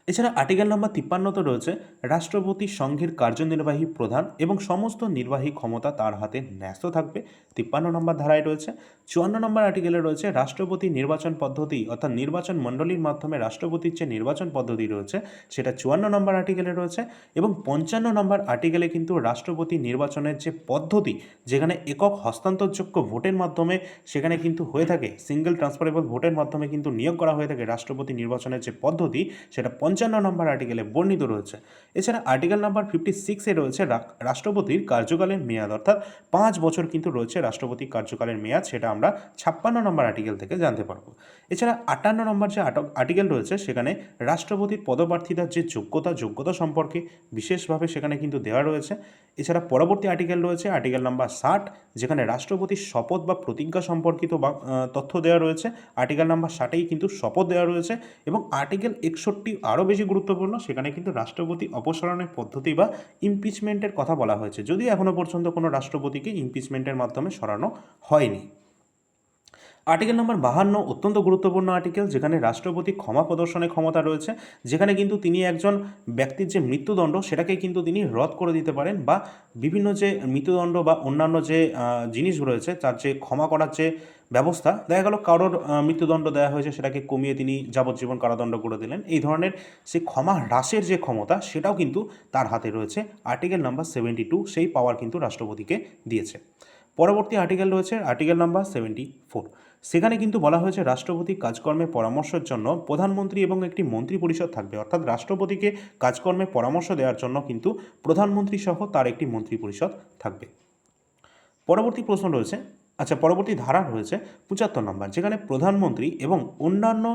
এছাড়া আর্টিকেল নাম্বার 53-তে রয়েছে রাষ্ট্রপতি সংঘের কার্যনির্বাহী প্রধান এবং সমস্ত নির্বাহী ক্ষমতা তার হাতে ন্যস্ত থাকবে, 53 নম্বর ধারায় রয়েছে। 54 নম্বর আর্টিকেলে রয়েছে রাষ্ট্রপতি নির্বাচন পদ্ধতি অর্থাৎ নির্বাচন মণ্ডলীর মাধ্যমে রাষ্ট্রপতির যে নির্বাচন পদ্ধতি রয়েছে সেটা 54 নম্বর আর্টিকেলে রয়েছে। এবং 55 নম্বর আর্টিকেলে কিন্তু রাষ্ট্রপতি নির্বাচনের যে পদ্ধতি, যেখানে একক হস্তান্তরযোগ্য ভোটের মাধ্যমে সেখানে কিন্তু হয়ে থাকে, সিঙ্গেল ট্রান্সফারেবল ভোটের মাধ্যমে কিন্তু নিয়োগ করা হয়ে থাকে রাষ্ট্রপতি নির্বাচনের যে পদ্ধতি, সেটা 55 নম্বর আর্টিকেলে বর্ণিত রয়েছে। এছাড়া আর্টিকেল নাম্বার 56-এ রয়েছে রাষ্ট্রপতির কার্যকালের মেয়াদ, অর্থাৎ 5 বছর কিন্তু রয়েছে রাষ্ট্রপতির কার্যকালের মেয়াদ, সেটা আমরা 56 নম্বর আর্টিকেল থেকে জানতে পারবো। এছাড়া 58 নম্বর যে আর্টিকেল রয়েছে সেখানে রাষ্ট্রপতির পদপ্রার্থীদের যে যোগ্যতা সম্পর্কে বিশেষভাবে সেখানে কিন্তু দেওয়া রয়েছে। এছাড়া পরবর্তী আর্টিকেল রয়েছে আর্টিকেল নাম্বার 60, যেখানে রাষ্ট্রপতির শপথ বা প্রতিজ্ঞা সম্পর্কিত তথ্য দেওয়া রয়েছে। আর্টিকেল নাম্বার 60-এই কিন্তু শপথ দেওয়া রয়েছে। এবং আর্টিকেল 61 আরও বেশি গুরুত্বপূর্ণ, সেখানে কিন্তু রাষ্ট্রপতি অপসারণের পদ্ধতি বা ইমপিচমেন্টের কথা বলা হয়েছে, যদিও এখনও পর্যন্ত কোনো রাষ্ট্রপতিকে ইমপিচমেন্টের মাধ্যমে সরানো হয়নি। আর্টিকেল নম্বর 52 অত্যন্ত গুরুত্বপূর্ণ আর্টিকেল, যেখানে রাষ্ট্রপতি ক্ষমা প্রদর্শনের ক্ষমতা রয়েছে, যেখানে কিন্তু তিনি একজন ব্যক্তির যে মৃত্যুদণ্ড সেটাকে কিন্তু তিনি রদ করে দিতে পারেন, বা বিভিন্ন যে মৃত্যুদণ্ড বা অন্যান্য যে জিনিস রয়েছে তার যে ক্ষমা করার যে ব্যবস্থা, দেখা গেল কারোর মৃত্যুদণ্ড দেওয়া হয়েছে সেটাকে কমিয়ে তিনি যাবজ্জীবন কারাদণ্ড করে দিলেন, এই ধরনের সেই ক্ষমা হ্রাসের যে ক্ষমতা সেটাও কিন্তু তার হাতে রয়েছে। আর্টিকেল নাম্বার 72 সেই পাওয়ার কিন্তু রাষ্ট্রপতিকে দিয়েছে। পরবর্তী আর্টিকেল রয়েছে আর্টিকেল নাম্বার 74, সেখানে কিন্তু বলা হয়েছে রাষ্ট্রপতি কাজকর্মে পরামর্শের জন্য প্রধানমন্ত্রী এবং একটি মন্ত্রী পরিষদ থাকবে, অর্থাৎ রাষ্ট্রপতিকে কাজকর্মে পরামর্শ দেওয়ার জন্য কিন্তু প্রধানমন্ত্রী সহ তার একটি মন্ত্রী পরিষদ থাকবে। পরবর্তী প্রশ্ন রয়েছে, পরবর্তী ধারা রয়েছে 75 নম্বর, যেখানে প্রধানমন্ত্রী এবং অন্যান্য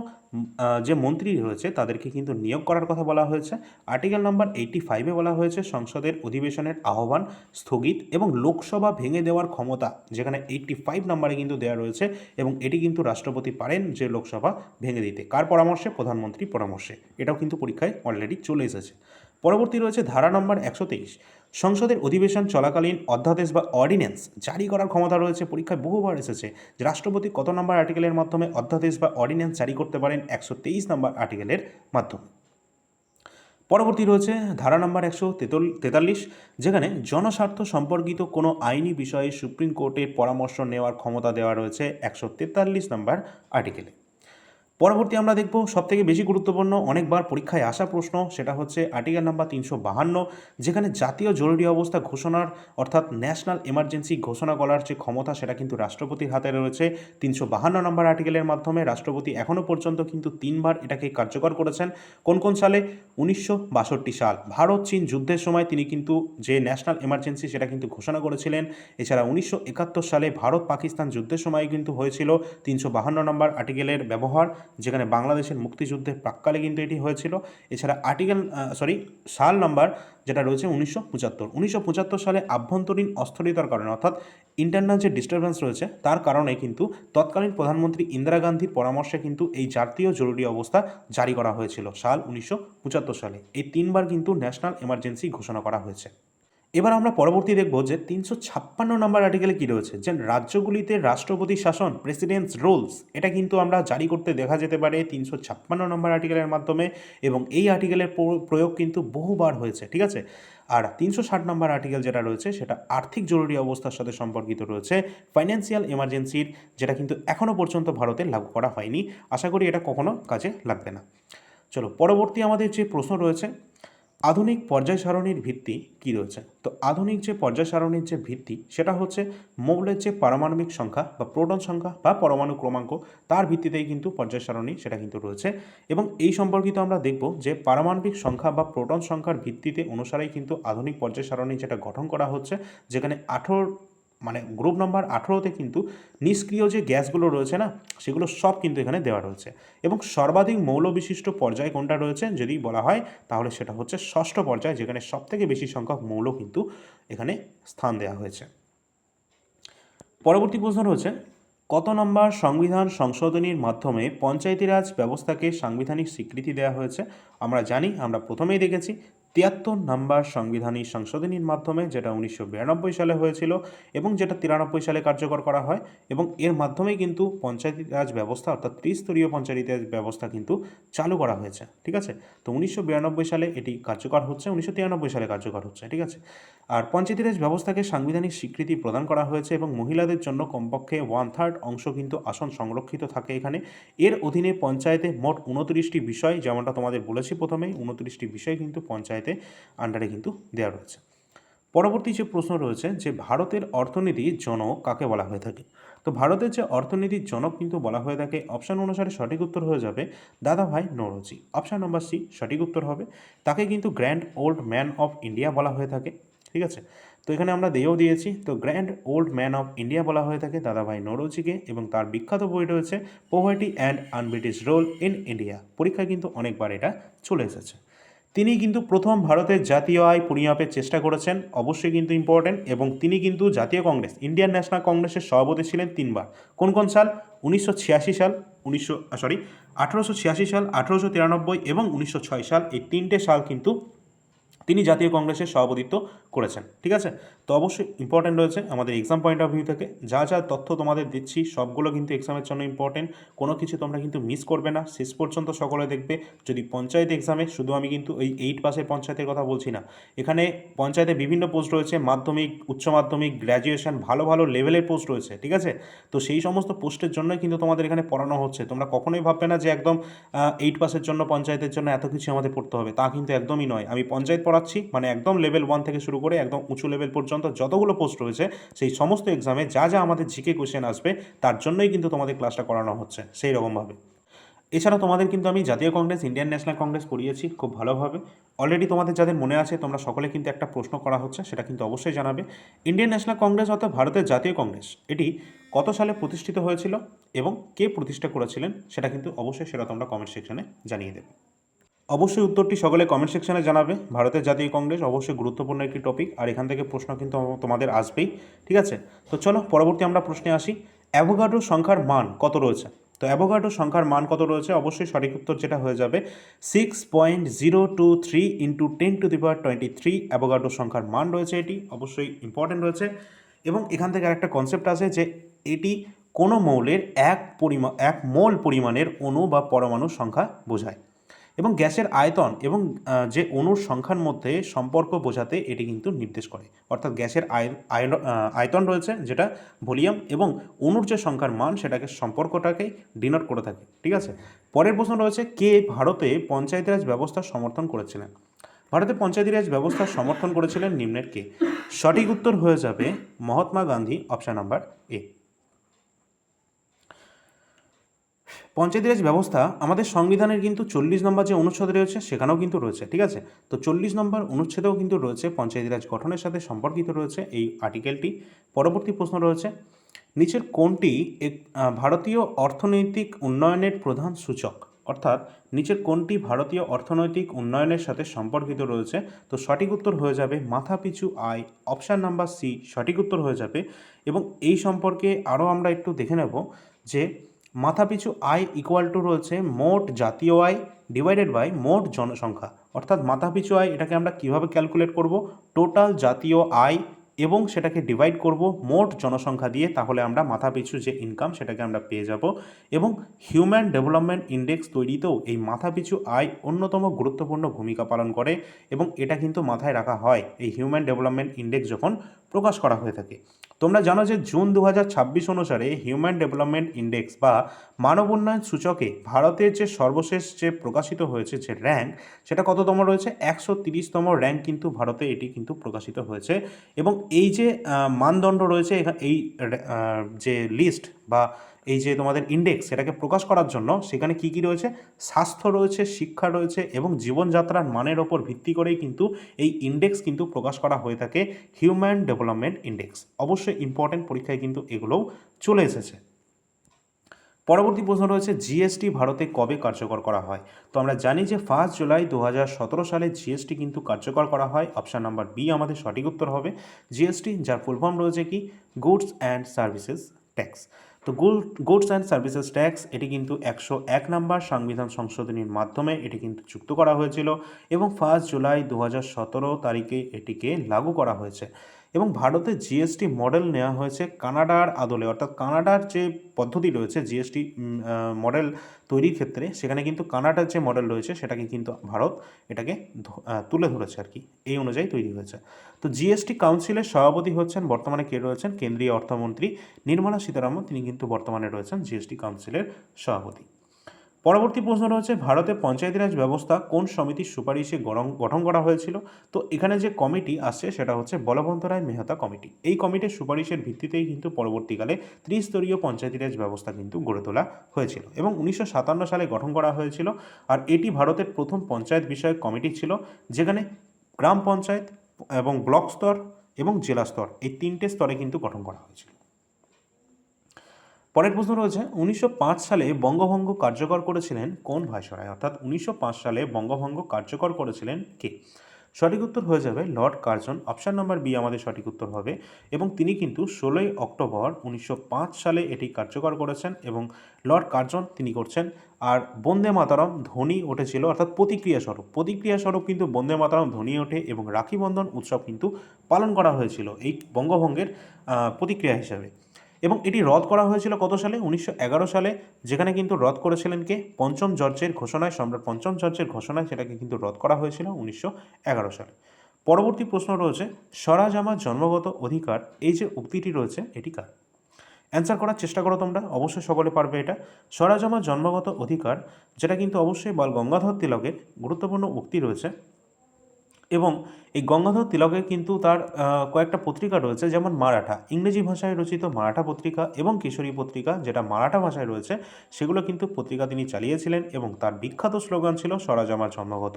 যে মন্ত্রী রয়েছে তাদেরকে কিন্তু নিয়োগ করার কথা বলা হয়েছে। আর্টিকেল নাম্বার 85-এ বলা হয়েছে সংসদের অধিবেশনের আহ্বান স্থগিত এবং লোকসভা ভেঙে দেওয়ার ক্ষমতা, যেখানে 85 নম্বরে কিন্তু দেওয়া রয়েছে, এবং এটি কিন্তু রাষ্ট্রপতি পারেন যে লোকসভা ভেঙে দিতে, কার পরামর্শে? প্রধানমন্ত্রীর পরামর্শে। এটাও কিন্তু পরীক্ষায় অলরেডি চলে এসেছে। পরবর্তী রয়েছে ধারা নম্বর 123, সংসদের অধিবেশন চলাকালীন অধ্যাদেশ বা অর্ডিন্যান্স জারি করার ক্ষমতা রয়েছে, পরীক্ষায় বহুবার এসেছে যে রাষ্ট্রপতি কত নম্বর আর্টিকেলের মাধ্যমে অধ্যাদেশ বা অর্ডিন্যান্স জারি করতে পারেন? 123 নম্বর আর্টিকেলের মাধ্যমে। পরবর্তী রয়েছে ধারা নম্বর 143, যেখানে জনস্বার্থ সম্পর্কিত কোনো আইনি বিষয়ে সুপ্রিম কোর্টের পরামর্শ নেওয়ার ক্ষমতা দেওয়া রয়েছে 143 নম্বর আর্টিকেলে। পরবর্তী আমরা দেখব সবথেকে বেশি গুরুত্বপূর্ণ, অনেকবার পরীক্ষায় আসা প্রশ্ন, সেটা হচ্ছে আর্টিকেল নাম্বার 352, যেখানে জাতীয় জরুরি অবস্থা ঘোষণার অর্থাৎ ন্যাশনাল এমার্জেন্সি ঘোষণা করার যে ক্ষমতা সেটা কিন্তু রাষ্ট্রপতির হাতে রয়েছে। 352 নম্বর আর্টিকেলের মাধ্যমে রাষ্ট্রপতি এখনও পর্যন্ত কিন্তু 3বার এটাকে কার্যকর করেছেন। কোন কোন সালে? 1962 সাল ভারত চীন যুদ্ধের সময় তিনি কিন্তু যে ন্যাশনাল এমার্জেন্সি সেটা কিন্তু ঘোষণা করেছিলেন। এছাড়া 1971 সালে ভারত পাকিস্তান যুদ্ধের সময় কিন্তু হয়েছিল 352 নম্বর আর্টিকেলের ব্যবহার, যেখানে বাংলাদেশের মুক্তিযুদ্ধের প্রাক্কালে কিন্তু এটি হয়েছিল। এছাড়া সাল নাম্বার যেটা রয়েছে 1975 সালে আভ্যন্তরীণ অস্থিরতার কারণে, অর্থাৎ ইন্টারনাল যে ডিস্টারবেন্স রয়েছে তার কারণে কিন্তু তৎকালীন প্রধানমন্ত্রী ইন্দিরা গান্ধীর পরামর্শে কিন্তু এই জাতীয় জরুরি অবস্থা জারি করা হয়েছিল সাল 1975 সালে। এই 3বার কিন্তু ন্যাশনাল এমার্জেন্সি ঘোষণা করা হয়েছে। এবার আমরা পরবর্তী দেখব যে 356 নম্বর আর্টিকেলে কী রয়েছে, যে রাজ্যগুলিতে রাষ্ট্রপতি শাসন প্রেসিডেন্টস রুলস, এটা কিন্তু আমরা জারি করতে দেখা যেতে পারে 356 নম্বর আর্টিকেলের মাধ্যমে, এবং এই আর্টিকেলের প্রয়োগ কিন্তু বহুবার হয়েছে, ঠিক আছে। আর 360 নম্বর আর্টিকেল যেটা রয়েছে সেটা আর্থিক জরুরি অবস্থার সাথে সম্পর্কিত রয়েছে, ফাইন্যান্সিয়াল এমার্জেন্সির, যেটা কিন্তু এখনও পর্যন্ত ভারতে লাগু করা হয়নি। আশা করি এটা কখনো কাজে লাগবে না। চলো পরবর্তী আমাদের যে প্রশ্ন রয়েছে, আধুনিক পর্যায় সারণীর ভিত্তি কী রয়েছে? তো আধুনিক যে পর্যায় সারণীর যে ভিত্তি সেটা হচ্ছে মৌলের যে পারমাণবিক সংখ্যা বা প্রোটন সংখ্যা বা পরমাণু ক্রমাঙ্ক, তার ভিত্তিতেই কিন্তু পর্যায় সারণী সেটা কিন্তু রয়েছে। এবং এই সম্পর্কিত আমরা দেখব যে পারমাণবিক সংখ্যা বা প্রোটন সংখ্যার ভিত্তিতে অনুসারেই কিন্তু আধুনিক পর্যায় সারণী যেটা গঠন করা হচ্ছে, যেখানে গ্রুপ নাম্বার 18-তে কিন্তু নিষ্ক্রিয় যে গ্যাসগুলো রয়েছে না, সেগুলো সব কিন্তু এখানে দেওয়া রয়েছে। এবং সর্বাধিক মৌল বিশিষ্ট পর্যায় কোনটা রয়েছে যদি বলা হয়, তাহলে সেটা হচ্ছে ষষ্ঠ পর্যায়, যেখানে সবথেকে বেশি সংখ্যক মৌল কিন্তু এখানে স্থান দেওয়া হয়েছে। পরবর্তী প্রশ্ন রয়েছে, কত নম্বর সংবিধান সংশোধনীর মাধ্যমে পঞ্চায়েতি রাজ ব্যবস্থাকে সাংবিধানিক স্বীকৃতি দেওয়া হয়েছে? আমরা জানি, আমরা প্রথমেই দেখেছি 73 নম্বর সাংবিধানিক সংশোধনীর মাধ্যমে, যেটা 1992 সালে হয়েছিল এবং যেটা 93 সালে কার্যকর করা হয়, এবং এর মাধ্যমেই কিন্তু পঞ্চায়েতি রাজ ব্যবস্থা অর্থাৎ ত্রিস্তরীয় পঞ্চায়েতি রাজ ব্যবস্থা কিন্তু চালু করা হয়েছে। ঠিক আছে, তো 1992 সালে এটি কার্যকর হচ্ছে, 1993 সালে কার্যকর হচ্ছে। ঠিক আছে, আর পঞ্চায়েতি রাজ ব্যবস্থাকে সাংবিধানিক স্বীকৃতি প্রদান করা হয়েছে এবং মহিলাদের জন্য কমপক্ষে 1/3 অংশ কিন্তু আসন সংরক্ষিত থাকে এখানে। এর অধীনে পঞ্চায়েতে মোট 29টি বিষয়, যেমনটা তোমাদের বলেছি প্রথমেই, 29টি বিষয় কিন্তু পঞ্চায়েতে আন্ডারে কিন্তু দেওয়া রয়েছে। পরবর্তী যে প্রশ্ন রয়েছে, যে ভারতের অর্থনীতির জনক কাকে বলা হয়ে থাকে? তো ভারতের যে অর্থনীতির জনক কিন্তু বলা হয়ে থাকে, অপশান অনুসারে সঠিক উত্তর হয়ে যাবে দাদাভাই নওরোজি। অপশান নম্বর সি সঠিক উত্তর হবে। তাকে কিন্তু grand old man of India বলা হয়ে থাকে। ঠিক আছে, তো এখানে আমরা দিয়েও দিয়েছি, তো grand old man of India বলা হয়ে থাকে দাদাভাই নওরোজিকে, এবং তার বিখ্যাত বই রয়েছে poverty and unbritish rule in India. পরীক্ষায় কিন্তু অনেকবার এটা চলে এসেছে। তিনি কিন্তু প্রথম ভারতের জাতীয় আয় পরিমাপের চেষ্টা করেছেন, অবশ্যই কিন্তু ইম্পর্টেন্ট, এবং তিনি কিন্তু জাতীয় কংগ্রেস, ইন্ডিয়ান ন্যাশনাল কংগ্রেসের সভাপতি ছিলেন 3বার। কোন কোন সাল? 1986 সাল, 1886 সাল, 1893 এবং 1906 সাল। এই 3টে সাল কিন্তু তিনি জাতীয় কংগ্রেসের সভাপতিত্ব করেছেন। ঠিক আছে, তো অবশ্যই ইম্পর্টেন্ট রয়েছে আমাদের এক্সাম পয়েন্ট অফ ভিউ থেকে। যা যা তথ্য তোমাদের দিচ্ছি সবগুলো কিন্তু এক্সামের জন্য ইম্পর্টেন্ট, কোনো কিছু তোমরা কিন্তু মিস করবে না, শেষ পর্যন্ত সকলে দেখবে। যদি পঞ্চায়েত এক্সামে, শুধু আমি কিন্তু এই 8 পাসের পঞ্চায়েতের কথা বলছি না, এখানে পঞ্চায়েতে বিভিন্ন পোস্ট রয়েছে, মাধ্যমিক, উচ্চ মাধ্যমিক, গ্র্যাজুয়েশন, ভালো ভালো লেভেলের পোস্ট রয়েছে। ঠিক আছে, তো সেই সমস্ত পোস্টের জন্যই কিন্তু তোমাদের এখানে পড়ানো হচ্ছে। তোমরা কখনোই ভাববে না যে একদম 8 পাসের জন্য, পঞ্চায়েতের জন্য এত কিছু আমাদের পড়তে হবে, তা কিন্তু একদমই নয়। আমি পঞ্চায়েত পড়াচ্ছি মানে একদম লেভেল 1 থেকে শুরু করে একদম উঁচু লেভেল পর্যন্ত যতগুলো পোস্ট রয়েছে, সেই সমস্ত এক্সামে যা যা আমাদের জিকে কোশ্চেন আসবে তার জন্যই কিন্তু তোমাদের ক্লাসটা করানো হচ্ছে সেই রকমভাবে। এছাড়া তোমাদের কিন্তু আমি জাতীয় কংগ্রেস, ইন্ডিয়ান ন্যাশনাল কংগ্রেস পড়িয়েছি খুব ভালোভাবে। অলরেডি তোমাদের যাদের মনে আছে, তোমরা সকলে কিন্তু একটা প্রশ্ন করা হচ্ছে, সেটা কিন্তু অবশ্যই জানাবে। ইন্ডিয়ান ন্যাশনাল কংগ্রেস অর্থাৎ ভারতের জাতীয় কংগ্রেস, এটি কত সালে প্রতিষ্ঠিত হয়েছিল এবং কে প্রতিষ্ঠা করেছিলেন, সেটা কিন্তু অবশ্যই, সেটা তোমরা কমেন্ট সেকশনে জানিয়ে দেবে। অবশ্যই উত্তরটি সকলে কমেন্ট সেকশনে জানাবে। ভারতের জাতীয় কংগ্রেস অবশ্যই গুরুত্বপূর্ণ একটি টপিক, আর এখান থেকে প্রশ্ন কিন্তু তোমাদের আসবেই। ঠিক আছে, তো চলো পরবর্তী আমরা প্রশ্নে আসি। অ্যাভোগাড্রো সংখ্যার মান কত রয়েছে? তো অ্যাভোগাড্রো সংখ্যার মান কত রয়েছে? অবশ্যই সঠিক উত্তর যেটা হয়ে যাবে 6.023 × 10⁻23 অ্যাভোগাড্রো সংখ্যার মান রয়েছে। এটি অবশ্যই ইম্পর্টেন্ট রয়েছে, এবং এখান থেকে আরেকটা কনসেপ্ট আছে যে এটি কোনো মৌলের এক মোল পরিমাণের অণু বা পরমাণুর সংখ্যা বোঝায়, এবং গ্যাসের আয়তন এবং যে অণুর সংখ্যার মধ্যে সম্পর্ক বোঝাতে এটি কিন্তু নির্দেশ করে। অর্থাৎ গ্যাসের আয়তন রয়েছে যেটা ভলিউম, এবং অণুর যে সংখ্যার মান সেটাকে সম্পর্কটাকেই ডিনোট করে থাকে। ঠিক আছে, পরের প্রশ্ন রয়েছে, কে ভারতে পঞ্চায়েতি রাজ ব্যবস্থা সমর্থন করেছিলেন? ভারতে পঞ্চায়েতি রাজ ব্যবস্থা সমর্থন করেছিলেন নিম্নের কে? সঠিক উত্তর হয়ে যাবে Mahatma Gandhi. Option number A. Panchayati Raj ব্যবস্থা আমাদের সংবিধানের কিন্তু 40 নম্বর যে অনুচ্ছেদ রয়েছে সেখানেও কিন্তু রয়েছে। ঠিক আছে, তো 40 নম্বর অনুচ্ছেদেও কিন্তু রয়েছে, পঞ্চায়েতি রাজ গঠনের সাথে সম্পর্কিত রয়েছে এই আর্টিকেলটি। পরবর্তী প্রশ্ন রয়েছে, নিচের কোনটি ভারতীয় অর্থনৈতিক উন্নয়নের প্রধান সূচক? অর্থাৎ নিচের কোনটি ভারতীয় অর্থনৈতিক উন্নয়নের সাথে সম্পর্কিত রয়েছে? তো সঠিক উত্তর হয়ে যাবে মাথাপিছু আয়। অপশান নাম্বার সি সঠিক উত্তর হয়ে যাবে। এবং এই সম্পর্কে আরও আমরা একটু দেখে নেব যে মাথাপিছু আয় ইকুয়াল টু রয়েছে মোট জাতীয় আয় ডিভাইডেড বাই মোট জনসংখ্যা। অর্থাৎ মাথাপিছু আয় এটাকে আমরা কিভাবে ক্যালকুলেট করব? টোটাল জাতীয় আয় এবং সেটাকে ডিভাইড করব মোট জনসংখ্যা দিয়ে, তাহলে আমরা মাথাপিছু যে ইনকাম সেটাকে আমরা পেয়ে যাব। এবং হিউম্যান ডেভেলপমেন্ট ইন্ডেক্স তৈরিতেও এই মাথাপিছু আয় অন্যতম গুরুত্বপূর্ণ ভূমিকা পালন করে, এবং এটা কিন্তু মাথায় রাখা হয় এই হিউম্যান ডেভেলপমেন্ট ইন্ডেক্স যখন প্রকাশ করা হয়ে থাকে। তোমরা জানো যে জুন 2026 অনুসারে হিউম্যান ডেভেলপমেন্ট ইন্ডেক্স বা মানব উন্নয়ন সূচকে ভারতের যে সর্বশেষ যে প্রকাশিত হয়েছে যে র্যাঙ্ক, সেটা কততম রয়েছে? 130তম র্যাঙ্ক কিন্তু ভারতে এটি কিন্তু প্রকাশিত হয়েছে। এবং এই যে মানদণ্ড রয়েছে, এই যে লিস্ট বা এই যে তোমাদের ইন্ডেক্স, সেটাকে প্রকাশ করার জন্য সেখানে কি কি রয়েছে? স্বাস্থ্য রয়েছে, শিক্ষা রয়েছে, এবং জীবনযাত্রার মানের ওপর ভিত্তি করেই কিন্তু এই ইন্ডেক্স কিন্তু প্রকাশ করা হয়ে থাকে, হিউম্যান ডেভেলপমেন্ট ইন্ডেক্স। অবশ্যই ইম্পর্টেন্ট, পরীক্ষায় কিন্তু এগুলোও চলে এসেছে। পরবর্তী প্রশ্ন রয়েছে জিএসটি ভারতে কবে কার্যকর করা হয়? তো আমরা জানি যে 1 জুলাই 2017 সালে জিএসটি কিন্তু কার্যকর করা হয়। অপশান নাম্বার বি আমাদের সঠিক উত্তর হবে। জিএসটি, যার ফুল ফর্ম রয়েছে কি গুডস অ্যান্ড সার্ভিসেস ট্যাক্স। তো গুডস অ্যান্ড সার্ভিসেস ট্যাক্স এটি কিন্তু 101 নম্বর সংবিধান সংশোধনীর মাধ্যমে এটি কিন্তু যুক্ত করা হয়েছিল এবং 1 জুলাই 2017 তারিখে এটিকে লাগু করা হয়েছে। এবং ভারতে জিএসটি মডেল নেওয়া হয়েছে কানাডার আদলে, অর্থাৎ কানাডার যে পদ্ধতি রয়েছে জিএসটি মডেল তৈরির ক্ষেত্রে, সেখানে কিন্তু কানাডার যে মডেল রয়েছে সেটাকে কিন্তু ভারত এটাকে তুলে ধরেছে আর কি, এই অনুযায়ী তৈরি হয়েছে। তো জিএসটি কাউন্সিলের সভাপতি হচ্ছেন বর্তমানে কে রয়েছেন? কেন্দ্রীয় অর্থমন্ত্রী নির্মলা সীতারামন, তিনি কিন্তু বর্তমানে রয়েছেন জিএসটি কাউন্সিলের সভাপতি। পরবর্তী প্রশ্ন রয়েছে ভারতে পঞ্চায়েতি রাজ ব্যবস্থা কোন সমিতির সুপারিশে গঠন করা হয়েছিল? তো এখানে যে কমিটি আসছে সেটা হচ্ছে বলবন্ত রায় মেহতা কমিটি। এই কমিটির সুপারিশের ভিত্তিতেই কিন্তু পরবর্তীকালে ত্রিস্তরীয় পঞ্চায়েতি রাজ ব্যবস্থা কিন্তু গড়ে তোলা হয়েছিল এবং 1957 সালে গঠন করা হয়েছিল। আর এটি ভারতের প্রথম পঞ্চায়েত বিষয়ক কমিটি ছিল, যেখানে গ্রাম পঞ্চায়েত এবং ব্লক স্তর এবং জেলা স্তর এই তিনটে স্তরে কিন্তু গঠন করা হয়েছিল। পরের প্রশ্ন রয়েছে 1905 সালে বঙ্গভঙ্গ কার্যকর করেছিলেন কোন ভাইসরয়? অর্থাৎ 1905 সালে বঙ্গভঙ্গ কার্যকর করেছিলেন কে? সঠিক উত্তর হয়ে যাবে Lord Curzon. Option number B আমাদের সঠিক উত্তর হবে এবং তিনি কিন্তু 16ই অক্টোবর 1905 সালে এটি কার্যকর করেছেন এবং লর্ড কার্জন তিনি করছেন। আর বন্দে মাতরম ধ্বনি উঠেছিল, অর্থাৎ প্রতিক্রিয়াস্বরূপ কিন্তু বন্দে মাতরম ধ্বনি ওঠে এবং রাখি বন্ধন উৎসব কিন্তু পালন করা হয়েছিল এই বঙ্গভঙ্গের প্রতিক্রিয়া হিসাবে। এবং এটি রদ করা হয়েছিল কত সালে? 1911 সালে, যেখানে কিন্তু রদ করেছিলেন কে? পঞ্চম জর্জের ঘোষণায়, সম্রাট পঞ্চম জর্জের ঘোষণায় সেটাকে কিন্তু রদ করা হয়েছিল 1911 সালে। পরবর্তী প্রশ্ন রয়েছে স্বরাজ আমার জন্মগত অধিকার, এই যে উক্তিটি রয়েছে এটি কার? অ্যান্সার করার চেষ্টা করো তোমরা, অবশ্যই সকলে পারবে এটা। স্বরাজ আমার জন্মগত অধিকার, যেটা কিন্তু অবশ্যই বাল গঙ্গাধর তিলকের গুরুত্বপূর্ণ উক্তি রয়েছে। এবং এই গঙ্গাধর তিলকের কিন্তু তার কয়েকটা পত্রিকা রয়েছে, যেমন মারাঠা ইংরেজি ভাষায় রচিত মারাঠা পত্রিকা এবং কেশরী পত্রিকা যেটা মারাঠা ভাষায় রয়েছে, সেগুলো কিন্তু পত্রিকা তিনি চালিয়েছিলেন এবং তার বিখ্যাত স্লোগান ছিল স্বরাজ আমার জন্মগত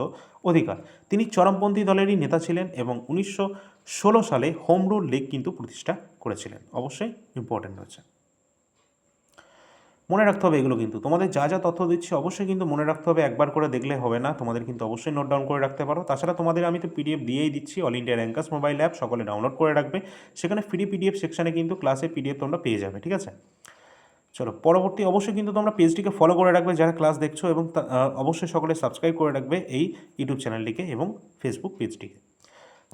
অধিকার। তিনি চরমপন্থী দলেরই নেতা ছিলেন এবং 1916 সালে হোম রুল লীগ কিন্তু প্রতিষ্ঠা করেছিলেন। অবশ্যই ইম্পর্টেন্ট রয়েছে, মনে রাখতে হবে এগুলো। কিন্তু তোমাদের যা যা তথ্য দিচ্ছি অবশ্যই কিন্তু মনে রাখতে হবে, একবার করে দেখলে হবে না, তোমাদের কিন্তু অবশ্যই নোট ডাউন করে রাখতে পারো। তাছাড়া তোমাদের আমি তো পিডিএফ দিয়েই দিচ্ছি, all India rankers mobile app সকলে ডাউনলোড করে রাখবে, সেখানে ফ্রি পিডিএফ সেকশানে কিন্তু ক্লাসের পিডিএফ তোমরা পেয়ে যাবে, ঠিক আছে? চলো পরবর্তী, অবশ্যই কিন্তু তোমরা পেজটিকে ফলো করে রাখবে যারা ক্লাস দেখছো এবং অবশ্যই সকলে সাবস্ক্রাইব করে রাখবে এই ইউটিউব চ্যানেলটিকে এবং ফেসবুক পেজটিকে।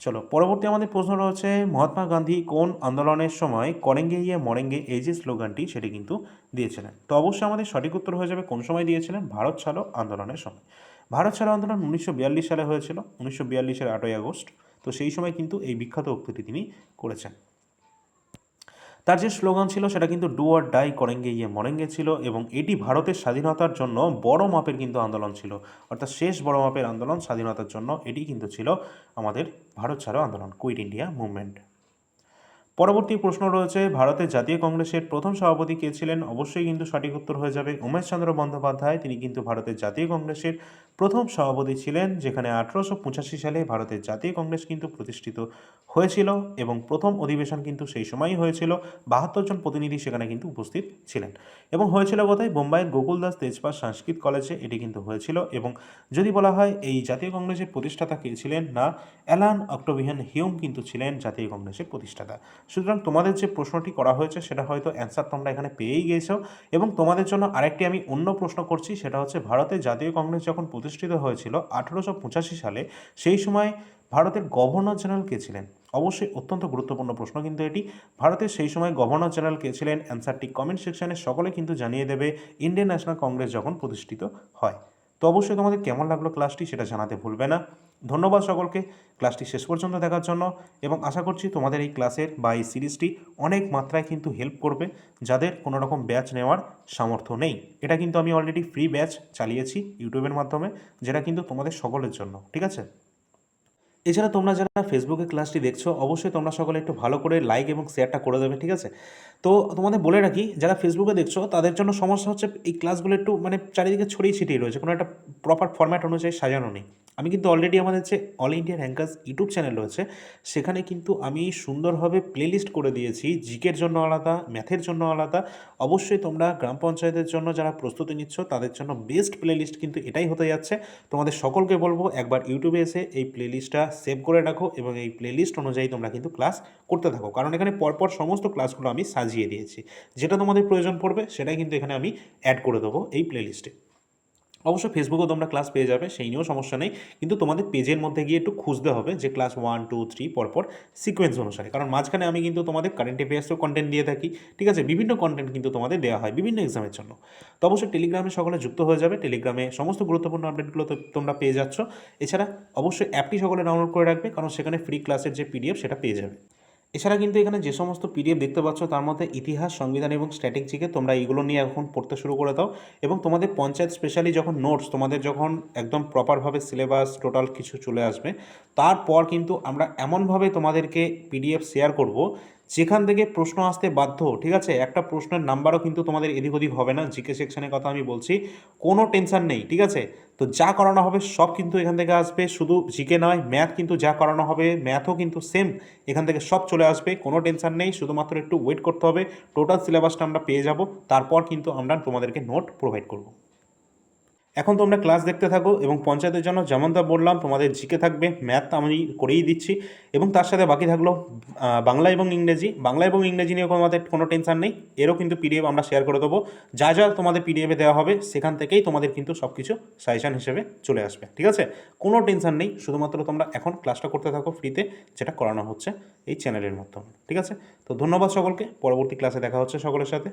চলো পরবর্তী আমাদের প্রশ্ন রয়েছে মহাত্মা গান্ধী কোন আন্দোলনের সময় করেঙ্গে ইয়ে মরেঙ্গে এই যে স্লোগানটি সেটি কিন্তু দিয়েছিলেন? তো অবশ্যই আমাদের সঠিক উত্তর হয়ে যাবে কোন সময় দিয়েছিলেন? ভারত ছাড়ো আন্দোলনের সময়। ভারত ছাড়ো আন্দোলন 1942 সালে হয়েছিল, 1942-এর 8ই আগস্ট। তো সেই সময় কিন্তু এই বিখ্যাত উক্তিটি তিনি করেছেন। তার যে স্লোগান ছিল সেটা কিন্তু ডু অর ডাই করেঙ্গে ইয়ে মরেঙ্গে ছিল এবং এটি ভারতের স্বাধীনতার জন্য বড় মাপের কিন্তু আন্দোলন ছিল, অর্থাৎ শেষ বড় মাপের আন্দোলন স্বাধীনতার জন্য এটি কিন্তু ছিল আমাদের ভারত ছাড়ো আন্দোলন, কুইট ইন্ডিয়া মুভমেন্ট। পরবর্তী প্রশ্ন রয়েছে ভারতের জাতীয় কংগ্রেসের প্রথম সভাপতি কে ছিলেন? অবশ্যই কিন্তু সঠিক উত্তর হয়ে যাবে উমেশচন্দ্র বন্দ্যোপাধ্যায়, তিনি কিন্তু ভারতের জাতীয় কংগ্রেসের প্রথম সভাপতি ছিলেন, যেখানে 1885 সালে ভারতের জাতীয় কংগ্রেস কিন্তু প্রতিষ্ঠিত হয়েছিল এবং প্রথম অধিবেশন কিন্তু সেই সময়ই হয়েছিল। 72 জন প্রতিনিধি সেখানে কিন্তু উপস্থিত ছিলেন এবং হয়েছিল কোথায়? বোম্বাইয়ের গোকুলদাস তেজপাল সংস্কৃত কলেজে এটি কিন্তু হয়েছিল। এবং যদি বলা হয় এই জাতীয় কংগ্রেসের প্রতিষ্ঠাতা কে ছিলেন, না অ্যালান অক্টোভিয়ান হিউম কিন্তু ছিলেন জাতীয় কংগ্রেসের প্রতিষ্ঠাতা। সুতরাং তোমাদের যে প্রশ্নটি করা হয়েছে সেটা হয়তো অ্যান্সার তোমরা এখানে পেয়েই গিয়েছো এবং তোমাদের জন্য আরেকটি আমি অন্য প্রশ্ন করছি, সেটা হচ্ছে ভারতের জাতীয় কংগ্রেস যখন প্রতিষ্ঠিত হয়েছিল 1885 সালে, সেই সময় ভারতের গভর্নর জেনারেল কে ছিলেন? অবশ্যই অত্যন্ত গুরুত্বপূর্ণ প্রশ্ন কিন্তু এটি। ভারতের সেই সময় গভর্নর জেনারেল কে ছিলেন? অ্যান্সারটি কমেন্ট সেকশনে সকলে কিন্তু জানিয়ে দেবে ইন্ডিয়ান ন্যাশনাল কংগ্রেস যখন প্রতিষ্ঠিত হয়। তো অবশ্যই তোমাদের কেমন লাগলো ক্লাসটি সেটা জানাতে ভুলবে না। ধন্যবাদ সকলকে ক্লাসটি শেষ পর্যন্ত দেখার জন্য এবং আশা করছি তোমাদের এই ক্লাসের বা এই সিরিজটি অনেক মাত্রায় কিন্তু হেল্প করবে যাদের কোনো রকম ব্যাচ নেওয়ার সামর্থ্য নেই। এটা কিন্তু আমি অলরেডি ফ্রি ব্যাচ চালিয়েছি ইউটিউবের মাধ্যমে, যেটা কিন্তু তোমাদের সকলের জন্য, ঠিক আছে? এছাড়া তোমরা যারা ফেসবুকে ক্লাসটি দেখছো অবশ্যই তোমরা সকলে একটু ভালো করে লাইক এবং শেয়ারটা করে দেবে, ঠিক আছে? তো তোমাদের বলে রাখি, যারা ফেসবুকে দেখছো তাদের জন্য সমস্যা হচ্ছে এই ক্লাসগুলো একটু মানে চারিদিকে ছড়িয়ে ছিটিয়ে রয়েছে, কোনো একটা প্রপার ফরম্যাট অনুযায়ী সাজানো নেই। আমি কিন্তু অলরেডি আমাদের যে all India rankers YouTube channel রয়েছে সেখানে কিন্তু আমি সুন্দরভাবে প্লেলিস্ট করে দিয়েছি, জিকের জন্য আলাদা, ম্যাথের জন্য আলাদা। অবশ্যই তোমরা গ্রাম পঞ্চায়েতের জন্য যারা প্রস্তুতি নিচ্ছ তাদের জন্য বেস্ট প্লেলিস্ট কিন্তু এটাই হতে যাচ্ছে। তোমাদের সকলকে বলবো একবার ইউটিউবে এসে এই প্লেলিস্টটা সেভ করে রাখো এবং এই প্লেলিস্ট অনুযায়ী তোমরা কিন্তু ক্লাস করতে থাকো, কারণ এখানে পরপর সমস্ত ক্লাসগুলো আমি সাজিয়ে দিয়েছি। যেটা তোমাদের প্রয়োজন পড়বে সেটাই কিন্তু এখানে আমি অ্যাড করে দেবো এই প্লেলিস্টে। অবশ্য ফেসবুকেও তোমরা ক্লাস পেয়ে যাবে, সেই নিয়েও সমস্যা নেই, কিন্তু তোমাদের পেজের মধ্যে গিয়ে একটু খুঁজতে হবে যে ক্লাস 1 2 3 পরপর সিকোয়েন্স অনুসারে, কারণ মাঝখানে আমি কিন্তু তোমাদের কারেন্ট অ্যাফেয়ার্সও কন্টেন্ট দিয়ে থাকি। ঠিক আছে, বিভিন্ন কন্টেন্ট কিন্তু তোমাদের দেওয়া হয় বিভিন্ন এক্সামের জন্য। তো অবশ্যই টেলিগ্রামে সকলে যুক্ত হয়ে যাবে, টেলিগ্রামে সমস্ত গুরুত্বপূর্ণ আপডেটগুলো তো তোমরা পেয়ে যাচ্ছ। এছাড়া অবশ্যই অ্যাপটি সকলে ডাউনলোড করে রাখবে, কারণ সেখানে ফ্রি ক্লাসের যে পিডিএফ সেটা পেয়ে যাবে। এছাড়া কিন্তু এখানে যে সমস্ত পিডিএফ দেখতে পাচ্ছ তার মধ্যে ইতিহাস, সংবিধান এবং স্ট্যাটিক জিকে তোমরা এইগুলো নিয়ে এখন পড়তে শুরু করে দাও। এবং তোমাদের পঞ্চায়েত স্পেশালি যখন নোটস তোমাদের যখন একদম প্রপারভাবে সিলেবাস টোটাল কিছু চলে আসবে, তারপর কিন্তু আমরা এমনভাবে তোমাদেরকে পিডিএফ শেয়ার করব যেখান থেকে প্রশ্ন আসতে বাধ্য। ঠিক আছে, একটা প্রশ্নের নাম্বারও কিন্তু তোমাদের এদিক ওদিক হবে না। জিকে সেকশনের কথা আমি বলছি, কোনো টেনশন নেই। ঠিক আছে, তো যা করানো হবে সব কিন্তু এখান থেকে আসবে, শুধু জিকে নয়, ম্যাথ কিন্তু যা করানো হবে ম্যাথও কিন্তু সেম এখান থেকে সব চলে আসবে, কোনো টেনশন নেই। শুধুমাত্র একটু ওয়েট করতে হবে, টোটাল সিলেবাসটা আমরা পেয়ে যাব, তারপর কিন্তু আমরা তোমাদেরকে নোট প্রোভাইড করব। এখন তোমরা ক্লাস দেখতে থাকো এবং পঞ্চায়েতের জন্য যেমনটা বললাম তোমাদের জিকে থাকবে, ম্যাথ আমি করেই দিচ্ছি, এবং তার সাথে বাকি থাকলো বাংলা এবং ইংরেজি। বাংলা এবং ইংরেজি নিয়ে তোমাদের কোনো টেনশন নেই, এরও কিন্তু পিডিএফ আমরা শেয়ার করে দেবো। যা যা তোমাদের পিডিএফে দেওয়া হবে সেখান থেকেই তোমাদের কিন্তু সব কিছু সাজেশন হিসেবে চলে আসবে। ঠিক আছে, কোনো টেনশন নেই, শুধুমাত্র তোমরা এখন ক্লাসটা করতে থাকো ফ্রিতে, যেটা করানো হচ্ছে এই চ্যানেলের মাধ্যমে। ঠিক আছে, তো ধন্যবাদ সকলকে, পরবর্তী ক্লাসে দেখা হচ্ছে সকলের সাথে।